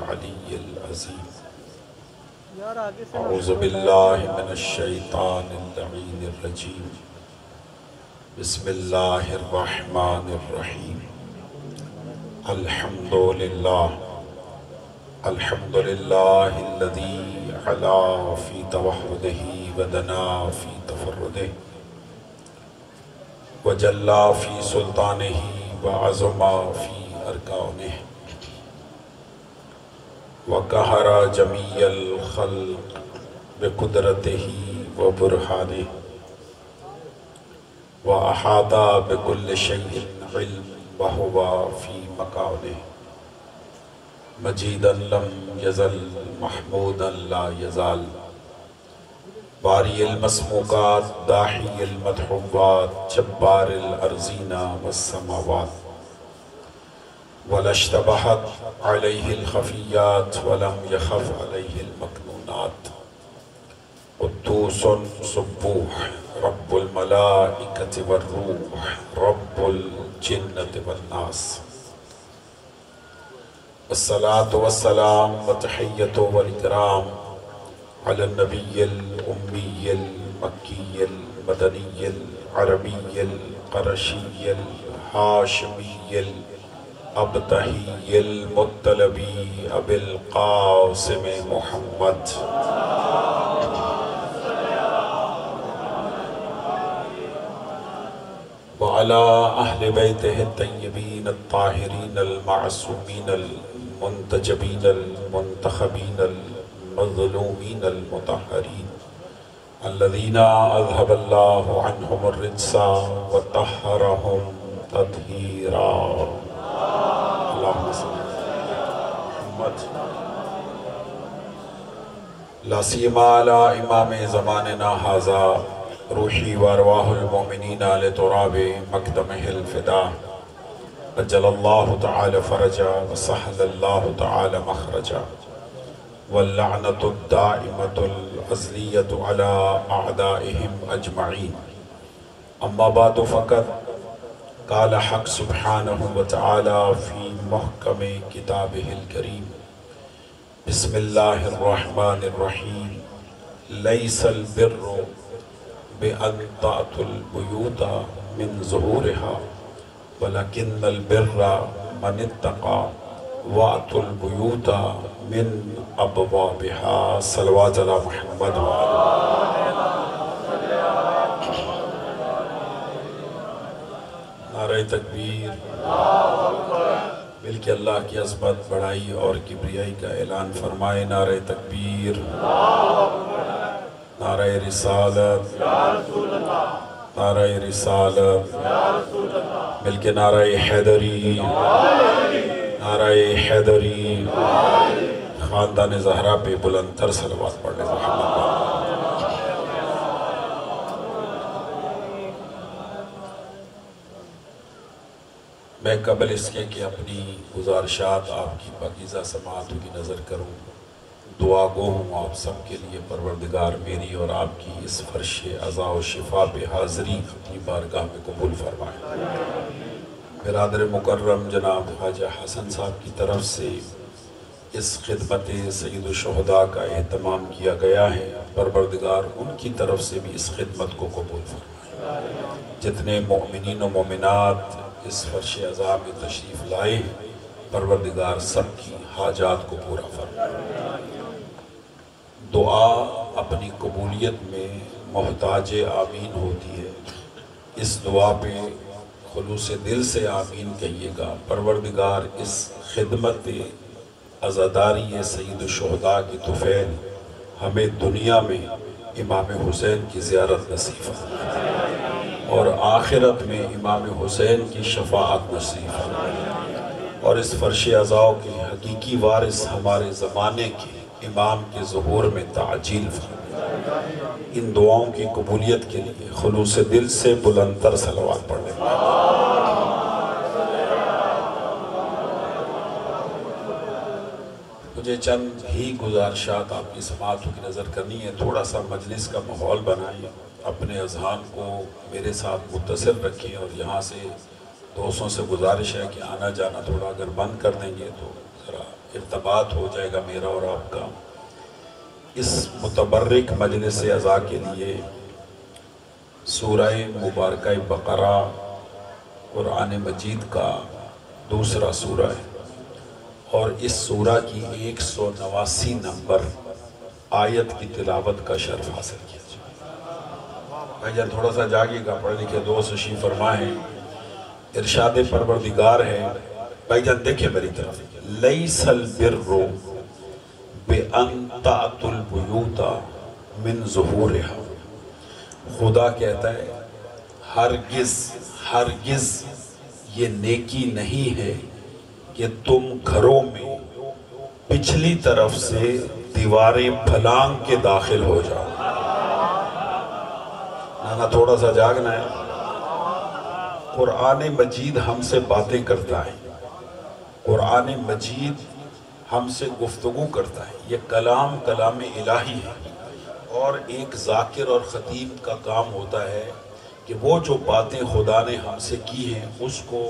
العلی العظیم اعوذ باللہ من الشیطان اللعین الرجیم بسم اللہ الرحمن الرحیم الحمدللہ الذی علا فی توحدہ ودنا فی تفردہ وجلا فی سلطانہ وعظما فی ارکانہ وقہر جمیع الخلق بقدرتہ وبرہانہ وأحاط بكل شيء علم وهو في مكانه مجيدا لم يزل محمودا لا يزال باري المسموقات داحي المدحوات جبار الأرضين والسماوات ولا اشتبهت عليه الخفيات ولم يخف عليه المكنونات قدوس سبوح رب الملائكة والروح رب الجنة والناس الصلاة والسلام وتحية والإكرام على النبي الأمي المكي المدني العربي القرشي الهاشمي الأبتهي المطلبي أبي القاسم محمد وعلى أهل بيته الطيبين الطاهرين المعصومين المنتجبين المنتخبين المظلومين المطهرين الذين أذهب الله عنهم الرجس وطهرهم تطهيرا اللهم صل على محمد لا سيما على إمام زماننا هذا روحی وارواح المومنین آل تراب مقدمہ الفدا اجل اللہ تعالی فرجا وسہل اللہ تعالی مخرجا واللعنة الدائمة الازلیة على اعدائهم اجمعین اما بعد فقط قال حق سبحانہ وتعالی فی محکم کتابہ الکریم بسم اللہ الرحمن الرحیم لیس البر بأن تأتوا البيوت من ظهورها ولكن البر من اتقى وأتوا البيوت من أبوابها صلوات على محمد نعرہ تکبیر مل کے اللہ کی عظمت بڑائی اور کبریائی کا اعلان فرمائے نعرہ تکبیر نعرہ رسالت نعرہ رسالت مل کے نعرہ حیدری نعرہ حیدری خاندان زہرا پہ بلندتر صلوات پڑھنے محمد میں قبل اس کے کہ اپنی گزارشات آپ کی پاکیزہ سماعتوں کی نظر کروں دعا گو ہوں آپ سب کے لیے پروردگار میری اور آپ کی اس فرش عزا و شفا پہ حاضری اپنی بارگاہ میں قبول فرمائے برادر مکرم جناب خواجہ حسن صاحب کی طرف سے اس خدمت سید الشہداء کا اہتمام کیا گیا ہے پروردگار ان کی طرف سے بھی اس خدمت کو قبول فرمائے جتنے مؤمنین و مومنات اس فرش عزا میں تشریف لائے پروردگار سب کی حاجات کو پورا فرمائے دعا اپنی قبولیت میں محتاج آمین ہوتی ہے اس دعا پہ خلوص دل سے آمین کہیے گا پروردگار اس خدمت عزاداری سید الشہداء کی طفیل ہمیں دنیا میں امام حسین کی زیارت نصیب فرمائے اور آخرت میں امام حسین کی شفاعت نصیب فرمائے اور اس فرش عزا کے حقیقی وارث ہمارے زمانے کے امام کے ظہور میں تعجیل فرمائے ان دعاؤں کی قبولیت کے لیے خلوص دل سے بلندتر صلوات پڑھنے مجھے چند ہی گزارشات آپ کی سماعتوں کی نظر کرنی ہے تھوڑا سا مجلس کا ماحول بنائیں اپنے اذہان کو میرے ساتھ متصل رکھیں اور یہاں سے دوستوں سے گزارش ہے کہ آنا جانا تھوڑا اگر بند کر دیں گے تو ذرا ارتباط ہو جائے گا میرا اور آپ کا۔ اس متبرک مجلس عزا کے لیے سورہ مبارکہ بقرہ قرآن مجید کا دوسرا سورہ ہے، اور اس سورہ کی 189 نمبر آیت کی تلاوت کا شرف حاصل کیا جائے۔ بھائی جان تھوڑا سا جاگیے گا، پڑھ لکھے دوست تشریف فرما ہے، ارشاد پروردگار ہے۔ بھائی جان دیکھیں میری طرف، لیس البر بِأَن تَأْتُوا الْبُيُوتَ مِن ظُهُورِهَا، خدا کہتا ہے ہرگز یہ نیکی نہیں ہے کہ تم گھروں میں پچھلی طرف سے دیواریں پھلانگ کے داخل ہو جاؤ۔ نانا تھوڑا سا جاگنا ہے۔ قرآن مجید ہم سے باتیں کرتا ہے، قرآن مجید ہم سے گفتگو کرتا ہے، یہ کلام الہی ہے، اور ایک ذاکر اور خطیب کا کام ہوتا ہے کہ وہ جو باتیں خدا نے ہم سے کی ہیں اس کو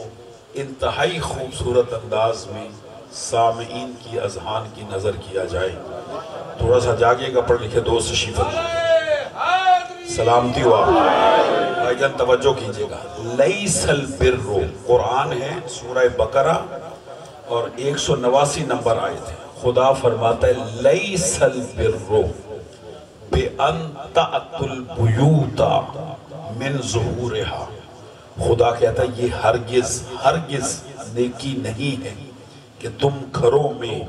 انتہائی خوبصورت انداز میں سامعین کی اذہان کی نظر کیا جائے۔ تھوڑا سا جاگیے گا، پڑھ لکھے دوست تشریف سلامتی ہو آپ بھائی جان توجہ کیجئے گا۔ لیس البر، قرآن ہے سورہ بقرہ اور 189 نمبر آیت ہے۔ خدا فرماتا ہے لیس البر بِأَن تَأْتُوا الْبُيُوتَ مِن ظُهُورِهَا، خدا کہتا ہے یہ ہرگز نیکی نہیں ہے کہ تم گھروں میں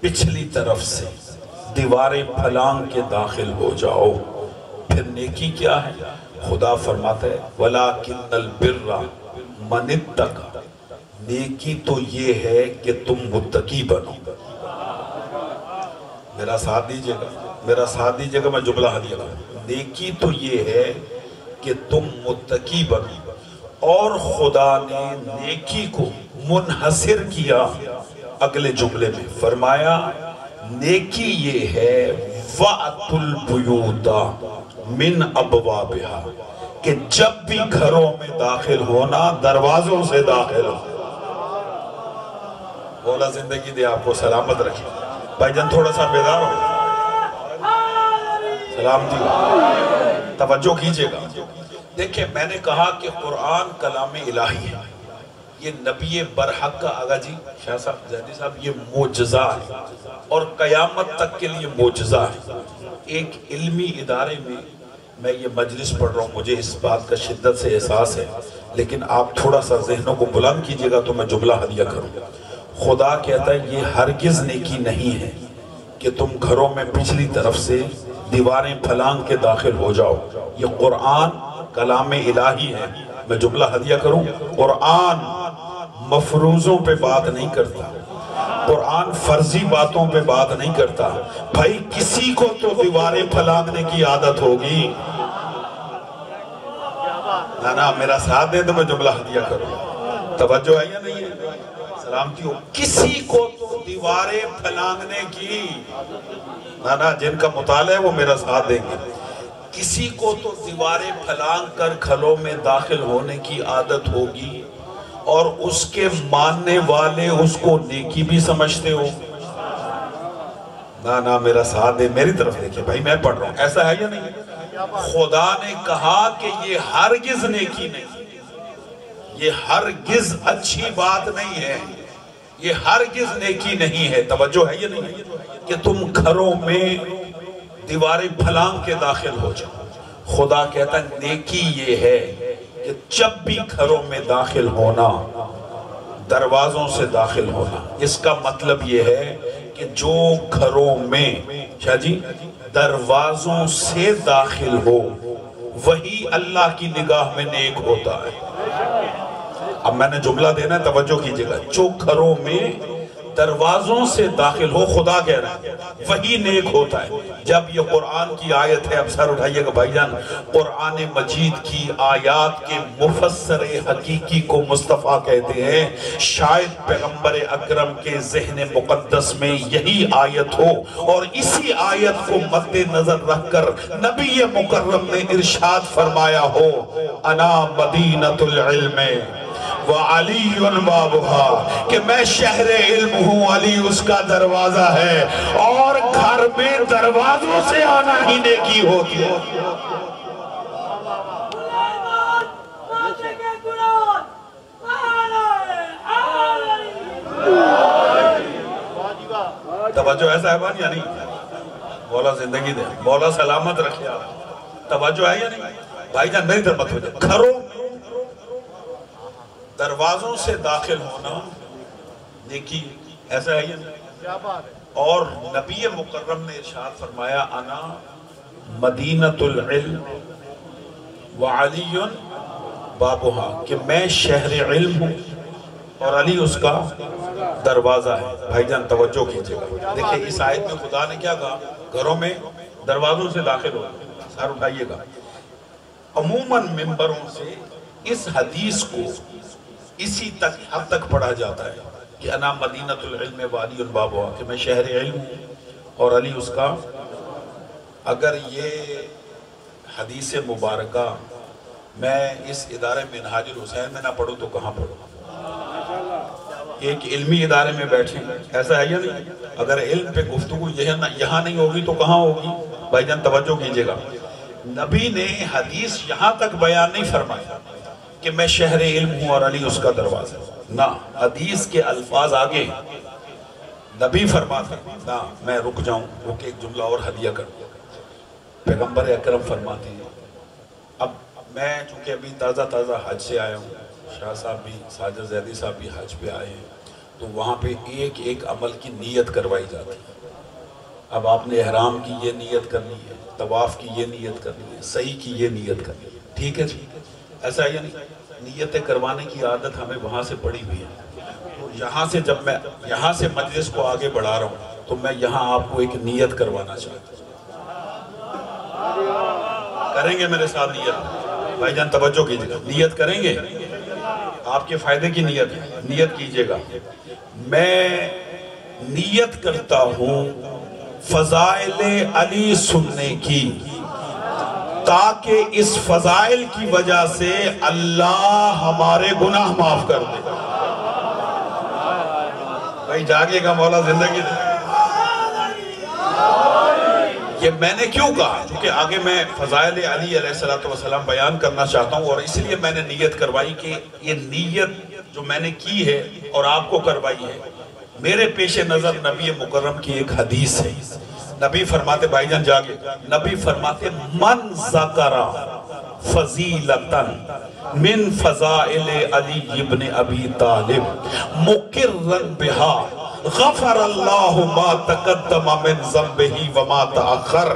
پچھلی طرف سے دیواریں پھلانگ کے داخل ہو جاؤ۔ پھر نیکی کیا ہے؟ خدا فرماتا ہے وَلَٰكِنَّ الْبِرَّ مَنِ اتَّقَىٰ، نیکی تو یہ ہے کہ تم متقی بنو۔ میرا ساتھ دیجئے گا، میں جملہ ہدیہ کروں۔ نیکی تو یہ ہے کہ تم متقی بنو، اور خدا نے نیکی کو منحصر کیا اگلے جملے میں، فرمایا نیکی یہ ہے وَأْتُوا الْبُيُوتَ مِنْ أَبْوَابِهَا، کہ جب بھی گھروں میں داخل ہونا دروازوں سے داخل ہو۔ مولا زندگی دے آپ کو سلامت رکھے۔ بھائی جان تھوڑا سا بیدار ہو، سلامتی ہو، توجہ کیجئے گا۔ دیکھیں میں نے کہا کہ قرآن کلام الہی ہے، یہ نبی برحق کا آگا جی شاہ صاحب زیدی صاحب یہ معجزہ ہے، اور قیامت تک کے لیے معجزہ ہے۔ ایک علمی ادارے میں یہ مجلس پڑھ رہا ہوں، مجھے اس بات کا شدت سے احساس ہے، لیکن آپ تھوڑا سا ذہنوں کو بلند کیجئے گا تو میں جملہ ہدیہ کروں۔ خدا کہتا ہے یہ ہرگز نیکی نہیں ہے کہ تم گھروں میں پچھلی طرف سے دیواریں پھلانگ کے داخل ہو جاؤ۔ یہ قرآن کلام الہی ہے۔ میں جملہ ہدیہ کروں، قرآن مفروضوں پہ بات نہیں کرتا، قرآن فرضی باتوں پہ بات نہیں کرتا۔ بھائی کسی کو تو دیواریں پھلانگنے کی عادت ہوگی، نا میرا ساتھ دیں تو میں جملہ ہدیہ کروں۔ توجہ ہے یا نہیں ہے؟ سلامتی ہو۔ کسی کو تو دیواریں پھلانگنے کی، نا جن کا مطالعہ ہے وہ میرا ساتھ دیں گے، کسی کو تو دیواریں پھلانگ کر گھروں میں داخل ہونے کی عادت ہوگی، اور اس کے ماننے والے اس کو نیکی بھی سمجھتے ہو۔ نا میرا ساتھ دے، میری طرف دیکھیں بھائی میں پڑھ رہا ہوں، ایسا ہے یا نہیں؟ خدا نے کہا کہ یہ ہرگز نیکی نہیں، یہ ہرگز اچھی بات نہیں ہے، یہ ہرگز نیکی نہیں ہے۔ توجہ ہے یا نہیں کہ تم گھروں میں دیواریں پھلانگ کے داخل ہو جاؤ۔ خدا کہتا ہے نیکی یہ ہے کہ جب بھی گھروں میں داخل ہونا دروازوں سے داخل ہونا۔ اس کا مطلب یہ ہے کہ جو گھروں میں شاہ جی دروازوں سے داخل ہو وہی اللہ کی نگاہ میں نیک ہوتا ہے۔ اب میں نے جملہ دینا ہے، توجہ کیجئے گا۔ جو گھروں میں دروازوں سے داخل ہو، خدا کہہ رہا ہے وہی نیک ہوتا ہے۔ جب یہ قرآن کی آیت ہے، اب سر اٹھائیے گا بھائی جان، قرآن مجید کی آیات کے مفسر حقیقی کو مصطفیٰ کہتے ہیں۔ شاید پیغمبر اکرم کے ذہن مقدس میں یہی آیت ہو، اور اسی آیت کو مد نظر رکھ کر نبی مکرم نے ارشاد فرمایا ہو، انا مدینۃ العلم وَعَلِيٌّ بَابُهَا کہ میں شہر علم ہوں، علی اس کا دروازہ ہے، اور گھر میں دروازوں سے آنا ہی نیکی ہوتی ہے۔ توجہ ہے صاحبان یا نہیں؟ مولا زندگی دے، مولا سلامت رکھے آپ، توجہ ہے یا نہیں؟ بھائی جان میری طرف مت ہو جائے، گھروں دروازوں سے داخل ہونا نیکی، ایسا ہے یا نہیں؟ اور نبی مکرم نے ارشاد فرمایا انا مدینۃ العلم وعلی بابہا کہ میں شہر علم ہوں اور علی اس کا دروازہ ہے۔ بھائی جان توجہ کیجئے گا، دیکھیں اس آیت میں خدا نے کیا کہا؟ گھروں میں دروازوں سے داخل ہو، سر اٹھائیے گا۔ عموماً ممبروں سے اس حدیث کو اسی حد تک پڑھا جاتا ہے کہ انا مدینۃ العلم وعلی بابہا کہ میں شہر علم ہوں اور علی اس کا۔ اگر یہ حدیث مبارکہ میں اس ادارے منہاج الحسین میں نہ پڑھوں تو کہاں پڑھوں؟ ایک علمی ادارے میں بیٹھیں، ایسا ہے یا نہیں؟ اگر علم پہ گفتگو یہاں نہیں ہوگی تو کہاں ہوگی؟ بھائی جان توجہ کیجئے گا، نبی نے حدیث یہاں تک بیان نہیں فرمایا کہ میں شہر علم ہوں اور علی اس کا دروازہ، نہ حدیث کے الفاظ آگے نبی فرماتے ہیں، نہ میں رک جاؤں، رک ایک جملہ اور ہدیہ کر دوں۔ پیغمبر اکرم فرماتے ہیں، اب میں چونکہ ابھی تازہ حج سے آیا ہوں، شاہ صاحب بھی، ساجد زیدی صاحب بھی حج پہ آئے ہیں، تو وہاں پہ ایک ایک عمل کی نیت کروائی جاتی ہے۔ اب آپ نے احرام کی یہ نیت کرنی ہے، طواف کی یہ نیت کرنی ہے، سعی کی یہ نیت کرنی ہے، ٹھیک ہے جی؟ ایسا ہے یا نہیں؟ نیتیں کروانے کی عادت ہمیں وہاں سے پڑی ہوئی ہے، تو یہاں سے جب میں یہاں سے مجلس کو آگے بڑھا رہا ہوں تو میں یہاں آپ کو ایک نیت کروانا چاہتا ہوں، کریں گے میرے ساتھ نیت؟ بھائی جان توجہ کیجئے گا، نیت کریں گے؟ آپ کے فائدے کی نیت ہے، نیت کیجئے گا۔ میں نیت کرتا ہوں فضائل علی سننے کی، تاکہ اس فضائل کی وجہ سے اللہ ہمارے گناہ معاف کر دے۔ بھائی جاگے گا، مولا زندگی دے۔ یہ میں نے کیوں کہا؟ کیونکہ آگے میں فضائل علی علیہ السلام بیان کرنا چاہتا ہوں، اور اس لیے میں نے نیت کروائی کہ یہ نیت جو میں نے کی ہے اور آپ کو کروائی ہے، میرے پیش نظر نبی مکرم کی ایک حدیث ہے۔ نبی فرماتے، بھائی جان جاگے، نبی فرماتے من ذکر فضیلتن من فضائل علی ابن ابی طالب مقرن بہا غفر اللہ ما تقدم من ذنبہ وما تأخر۔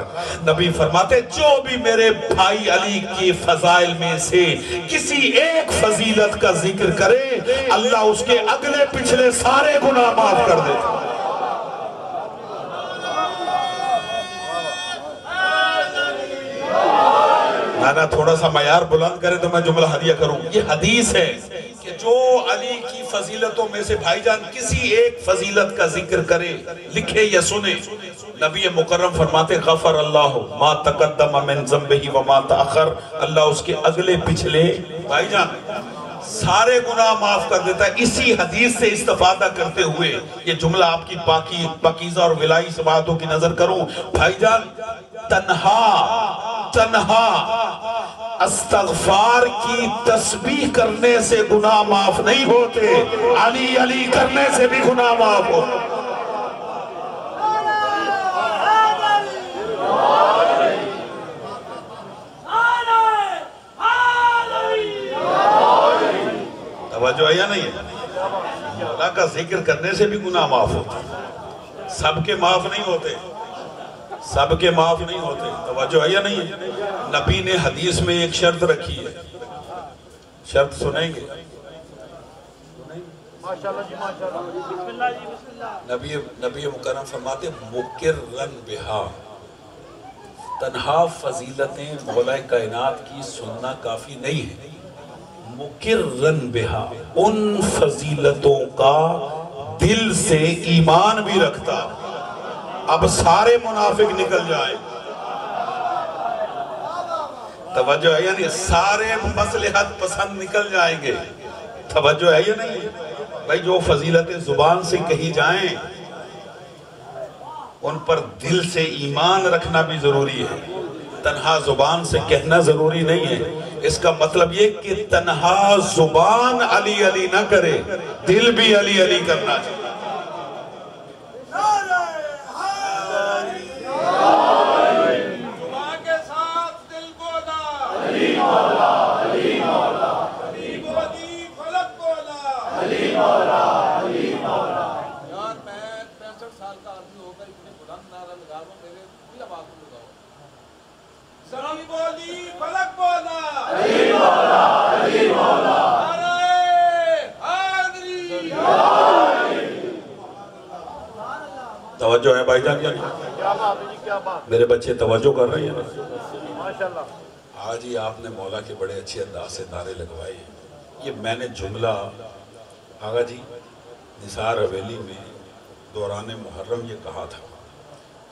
نبی فرماتے جو بھی میرے بھائی علی کی فضائل میں سے کسی ایک فضیلت کا ذکر کرے، اللہ اس کے اگلے پچھلے سارے گناہ معاف کر دیتا۔ نانا تھوڑا سا معیار بلند کرے تو میں جملہ ہدیہ کروں۔ یہ حدیث ہے کہ جو علی کی فضیلتوں میں سے بھائی جان کسی ایک فضیلت کا ذکر کرے، لکھے یا سنے، نبی مکرم فرماتے غفر اللہ ما تقدم من ذنبہ وما تأخر، اللہ اس کے اگلے پچھلے بھائی جان سارے گناہ معاف کر دیتا ہے۔ اسی حدیث سے استفادہ کرتے ہوئے یہ جملہ آپ کی پاکیزہ اور ولائی سماعتوں کی نظر کروں، بھائی جان تنہا استغفار کی تسبیح کرنے سے گناہ معاف نہیں ہوتے، علی علی کرنے سے بھی گناہ معاف ہوتے۔ توجہ ہے یا نہیں ہے؟ مولا کا ذکر کرنے سے بھی گناہ معاف ہوتے، سب کے معاف نہیں ہوتے، سب کے معاف نہیں ہوتے۔ توجہ ہے یا نہیں ہے؟ نبی نے حدیث میں ایک شرط رکھی ہے، شرط سنیں گے؟ نبی مکرم فرماتے مقرن بہا، تنہا فضیلتیں مولا کائنات کی سننا کافی نہیں ہے، مقرن بہا ان فضیلتوں کا دل سے ایمان بھی رکھتا۔ اب سارے منافق نکل جائیں، توجہ ہے یعنی سارے مصلحت پسند نکل جائیں گے، توجہ ہے یا نہیں؟ بھائی جو فضیلت زبان سے کہی جائیں ان پر دل سے ایمان رکھنا بھی ضروری ہے، تنہا زبان سے کہنا ضروری نہیں ہے۔ اس کا مطلب یہ کہ تنہا زبان علی علی نہ کرے، دل بھی علی علی کرنا چاہیے۔ زبان کے ساتھ دل بولا علی مولا، علی مولا، علی بولی فلک بولا علی مولا، علی مولا۔ یار میں 65 سال کا آدمی ہو کر اتنے بلند نعرہ لگا رہا ہوں، میرے بھی اب آپ لگاؤ۔ علی بولی فلک بولا علی مولا، علی مولا، نعرہ حیدری۔ توجہ ہے بھائی جان؟ میرے بچے توجہ کر رہے ہیں؟ آج ہی آپ نے مولا کے بڑے اچھے انداز سے نعرے لگوائے ہیں۔ یہ میں نے جملہ آغا جی نثار حویلی میں دوران محرم یہ کہا تھا،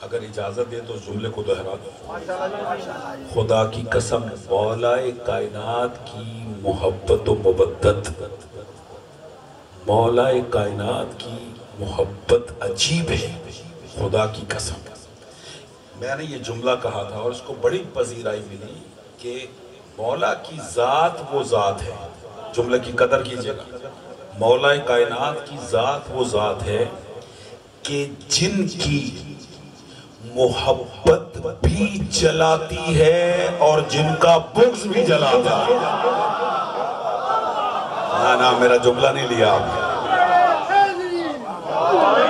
اگر اجازت دے تو اس جملے کو دہرا دو۔ خدا کی قسم مولا کائنات کی محبت و مودت، مولا کائنات کی محبت عجیب ہے، خدا کی قسم۔ میں نے یہ جملہ کہا تھا اور اس کو بڑی پذیرائی ملی کہ مولا کی ذات وہ ذات ہے، جملے کی قدر کیجئے گا، مولا کائنات کی ذات وہ ذات ہے کہ جن کی محبت بھی جلاتی ہے اور جن کا بغض بھی جلاتا ہے۔ نا میرا جملہ نہیں لیا آپ نے،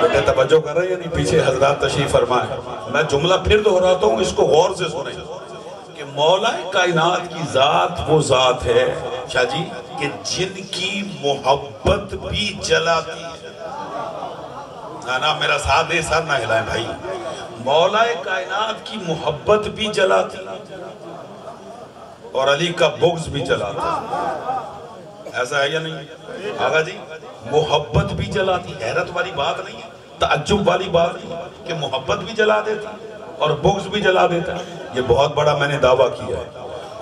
بیٹے توجہ کر رہے ہیں یا نہیں؟ پیچھے حضرات تشریف فرمائیں، میں جملہ پھر دہراتا ہوں، اس کو غور سے سنیں کہ مولا کائنات کی ذات وہ ذات ہے شاہ جی کہ جن کی محبت بھی جلاتی ہے۔ نا میرا ساتھ دے، سر نہ ہلائیں بھائی، مولا کائنات کی محبت بھی جلاتی اور علی کا بغض بھی جلاتا، ایسا ہے یا نہیں؟ آغا جی محبت بھی جلاتی، حیرت والی بات نہیں ہے، تعجب والی بات نہیں کہ محبت بھی جلا دیتی اور بغض بھی جلا دیتا ہے۔ یہ بہت بڑا میں نے دعویٰ کیا ہے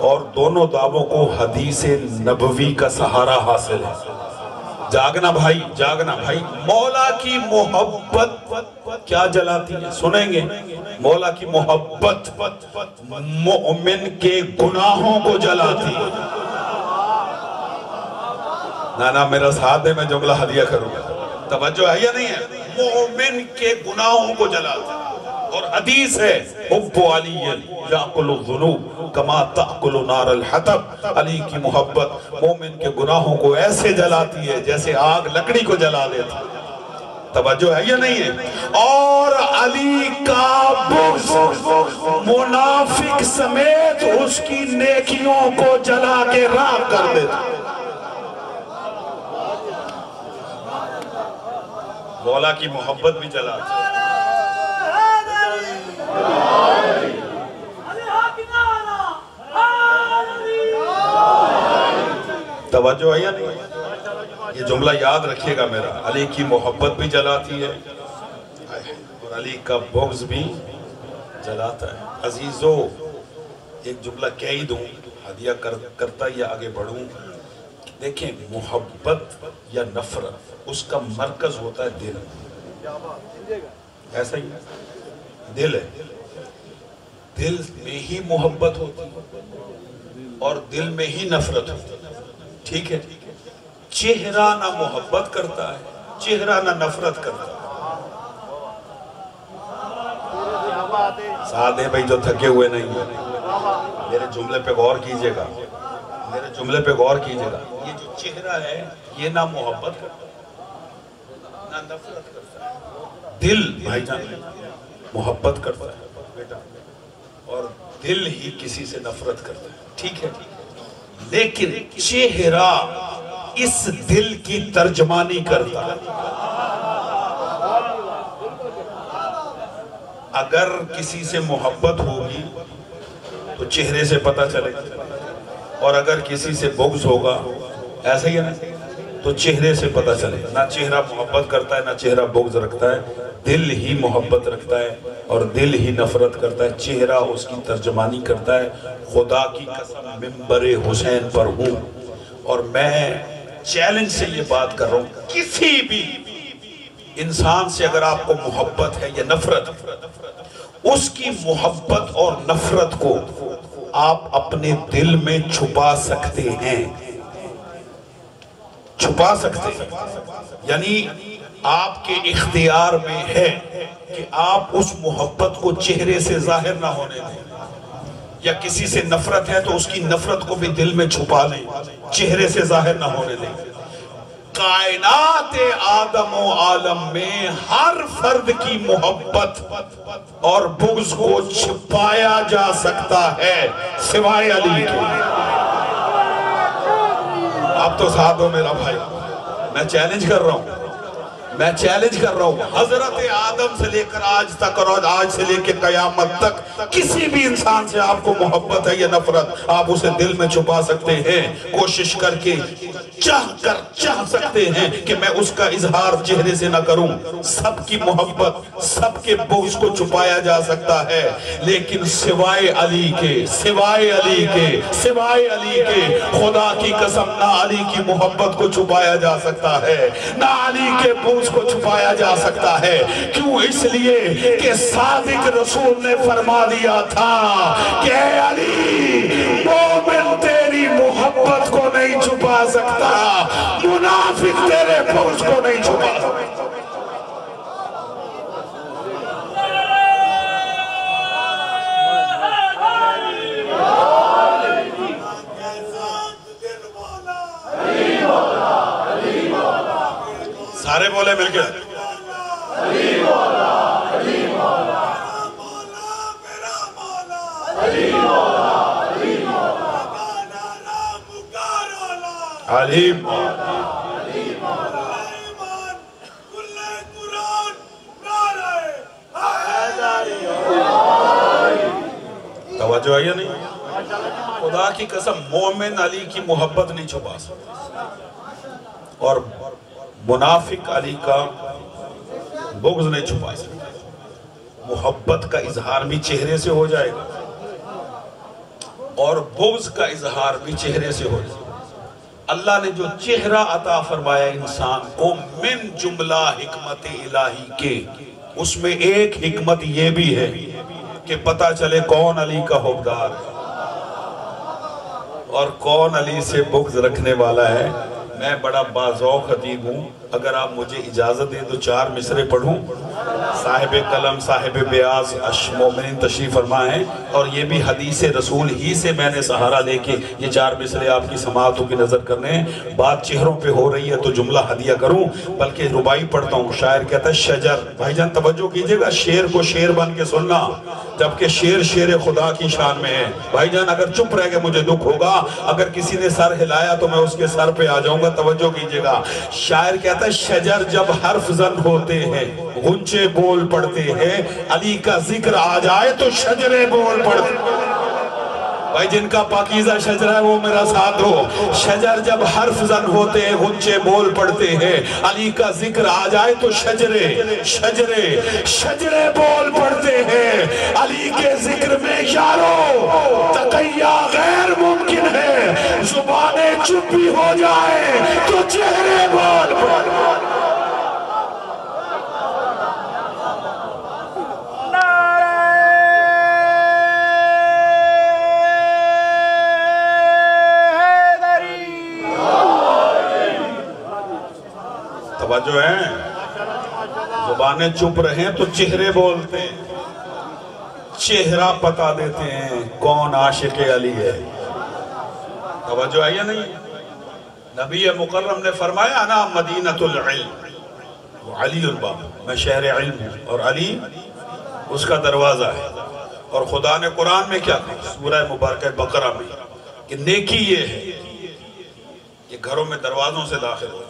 اور دونوں دعووں کو حدیث نبوی کا سہارا حاصل ہے۔ جاگنا بھائی، جاگنا بھائی، مولا کی محبت کیا جلاتی ہے؟ سنیں گے، مولا کی محبت مومن کے گناہوں کو جلاتی ہے۔ نا میرا ساتھ ہے، میں جملہ ہدیہ کروں گا، توجہ ہے یا نہیں ہے؟ مومن کے گناہوں کو جلاتی ہے اور حدیث ہے حب علی یاکل الذنوب کما تاکل نار الحطب، علی کی محبت مومن کے گناہوں کو ایسے جلاتی ہے جیسے آگ لکڑی کو جلا دیتی ہے۔ توجہ ہے یا نہیں ہے؟ اور علی کا بغض منافق سمیت اس کی نیکیوں کو جلا کے راکھ کر دیتا ہے۔ مولا کی محبت بھی جلاتی ہے۔ توجہ ہے یا نہیں؟ یہ جملہ یاد رکھیے گا میرا، علی کی محبت بھی جلاتی ہے اور علی کا بغض بھی جلاتا ہے۔ عزیزو ایک جملہ کہہ ہی دوں، ہدیہ کرتا یا آگے بڑھوں۔ دیکھیں محبت یا نفرت اس کا مرکز ہوتا ہے دل، ایسا ہی دل ہے، دل میں ہی محبت ہوتی ہے اور دل میں ہی نفرت ہوتی ہے، ٹھیک ہے؟ چہرہ نہ محبت کرتا ہے، چہرہ نہ نفرت کرتا ہے۔ ساتھ ہے بھائی جو تھکے ہوئے نہیں ہیں، میرے جملے پہ غور کیجئے گا، میرے جملے پہ غور کیجئے گا۔ یہ جو چہرہ ہے یہ نہ محبت کرتا ہے نہ نفرت کرتا ہے، دل بھائی جان محبت کرتا ہے بیٹا، اور دل ہی کسی سے نفرت کرتا ہے، ٹھیک ہے؟ لیکن چہرہ اس دل کی ترجمانی کرتا ہے۔ اگر کسی سے محبت ہوگی تو چہرے سے پتہ چلے گا، اور اگر کسی سے بغض ہوگا ایسا ہی ہے نا تو چہرے سے پتہ چلے گا۔ نہ چہرہ محبت کرتا ہے نہ چہرہ بغض رکھتا ہے، دل ہی محبت رکھتا ہے اور دل ہی نفرت کرتا ہے، چہرہ اس کی ترجمانی کرتا ہے۔ خدا کی قسم منبر حسین پر ہوں اور میں چیلنج سے یہ بات کر رہا ہوں، کسی بھی انسان سے اگر آپ کو محبت ہے یا نفرت، اس کی محبت اور نفرت کو آپ اپنے دل میں چھپا سکتے ہیں، چھپا سکتے ہیں، یعنی آپ کے اختیار میں ہے کہ آپ اس محبت کو چہرے سے ظاہر نہ ہونے دیں، یا کسی سے نفرت ہے تو اس کی نفرت کو بھی دل میں چھپا لیں، چہرے سے ظاہر نہ ہونے دیں۔ کائنات آدم و عالم میں ہر فرد کی محبت اور بغض کو چھپایا جا سکتا ہے سوائے علی کے۔ اب تو ساتھ دو میرا بھائی، میں چیلنج کر رہا ہوں، میں چیلنج کر رہا ہوں، حضرت آدم سے لے کر آج تک اور آج سے لے کے قیامت تک کسی بھی انسان سے آپ کو محبت ہے یا نفرت، آپ اسے دل میں چھپا سکتے ہیں، کوشش کر کے چاہ سکتے ہیں کہ میں اس کا اظہار چہرے سے نہ کروں۔ سب کی محبت، سب کے بغض کو چھپایا جا سکتا ہے، لیکن سوائے علی کے، سوائے علی کے، سوائے علی کے، خدا کی قسم نہ علی کی محبت کو چھپایا جا سکتا ہے، نہ علی کے بغض کو چھپایا جا سکتا ہے۔ کیوں؟ اس لیے کہ صادق رسول نے فرما دیا تھا کہ اے علی، مومن تیری محبت کو نہیں چھپا سکتا، منافق تیرے بغض کو نہیں چھپا سکتا۔ سارے بولے مل کے علی مولا، علی مولا، مولا میرا مولا، علی مولا، علی مولا، علی مولا، علی مولا، ایمان کل قرآن نعرہ حیدری۔ توجہ ہے یا نہیں؟ خدا کی قسم مومن علی کی محبت نہیں چھپا سکتا، اور منافق علی کا بغض نہیں چھپا سکتا۔ محبت کا اظہار بھی چہرے سے ہو جائے گا اور بغض کا اظہار بھی چہرے سے ہو جائے گا۔ اللہ نے جو چہرہ عطا فرمایا انسان کو من جملہ حکمت الہی کے، اس میں ایک حکمت یہ بھی ہے کہ پتہ چلے کون علی کا حوبدار ہے اور کون علی سے بغض رکھنے والا ہے۔ میں بڑا باذوق خطیب ہوں، اگر آپ مجھے اجازت دیں تو 4 مصرے پڑھوں۔ صاحب قلم، صاحب بیاض مومنین تشریف فرما ہے، اور یہ بھی حدیث رسول ہی سے میں نے سہارا لے کے یہ 4 مصرے آپ کی سماعتوں کی نظر کرنے ہیں۔ بات چہروں پہ ہو رہی ہے تو جملہ ہدیہ کروں، بلکہ ربائی پڑھتا ہوں۔ شاعر کہتا ہے شجر، بھائی جان توجہ کیجئے گا، شیر کو شیر بن کے سننا، جبکہ شیر شیر خدا کی شان میں ہے۔ بھائی جان اگر چپ رہ کے مجھے دکھ ہوگا، اگر کسی نے سر ہلایا تو میں اس کے سر پہ آ جاؤں گا، توجہ کیجئے گا۔ شاعر کہتا ہے شجر جب حرف زن ہوتے ہیں، غنچے بول پڑتے ہیں، علی کا ذکر آ جائے تو شجرے بول پڑتے ہیں۔ بھائی جن کا پاکیزہ شجرہ ہے وہ میرا ساتھ دو۔ شجر جب حرف زن ہوتے ہیں، غنچے بول پڑتے ہیں، علی کا ذکر آ جائے تو شجرے شجرے شجرے بول پڑتے ہیں۔ علی کے ذکر میں یارو تقیہ غیر ممکن ہے، زبانیں چپ بھی ہو جائے تو چہرے بول پڑتے ہیں۔ توجہ ہے، زبانیں چپ رہیں تو چہرے بولتے ہیں، چہرہ بتا دیتے ہیں کون عاشق علی ہے۔ توجہ ہے یا نہیں؟ نبی مکرم نے فرمایا انا مدینۃ العلم علی الباب، میں شہر علم ہوں اور علی اس کا دروازہ ہے۔ اور خدا نے قرآن میں کیا کہا سورہ مبارکہ بقرہ میں کہ نیکی یہ ہے، یہ گھروں میں دروازوں سے داخل ہو۔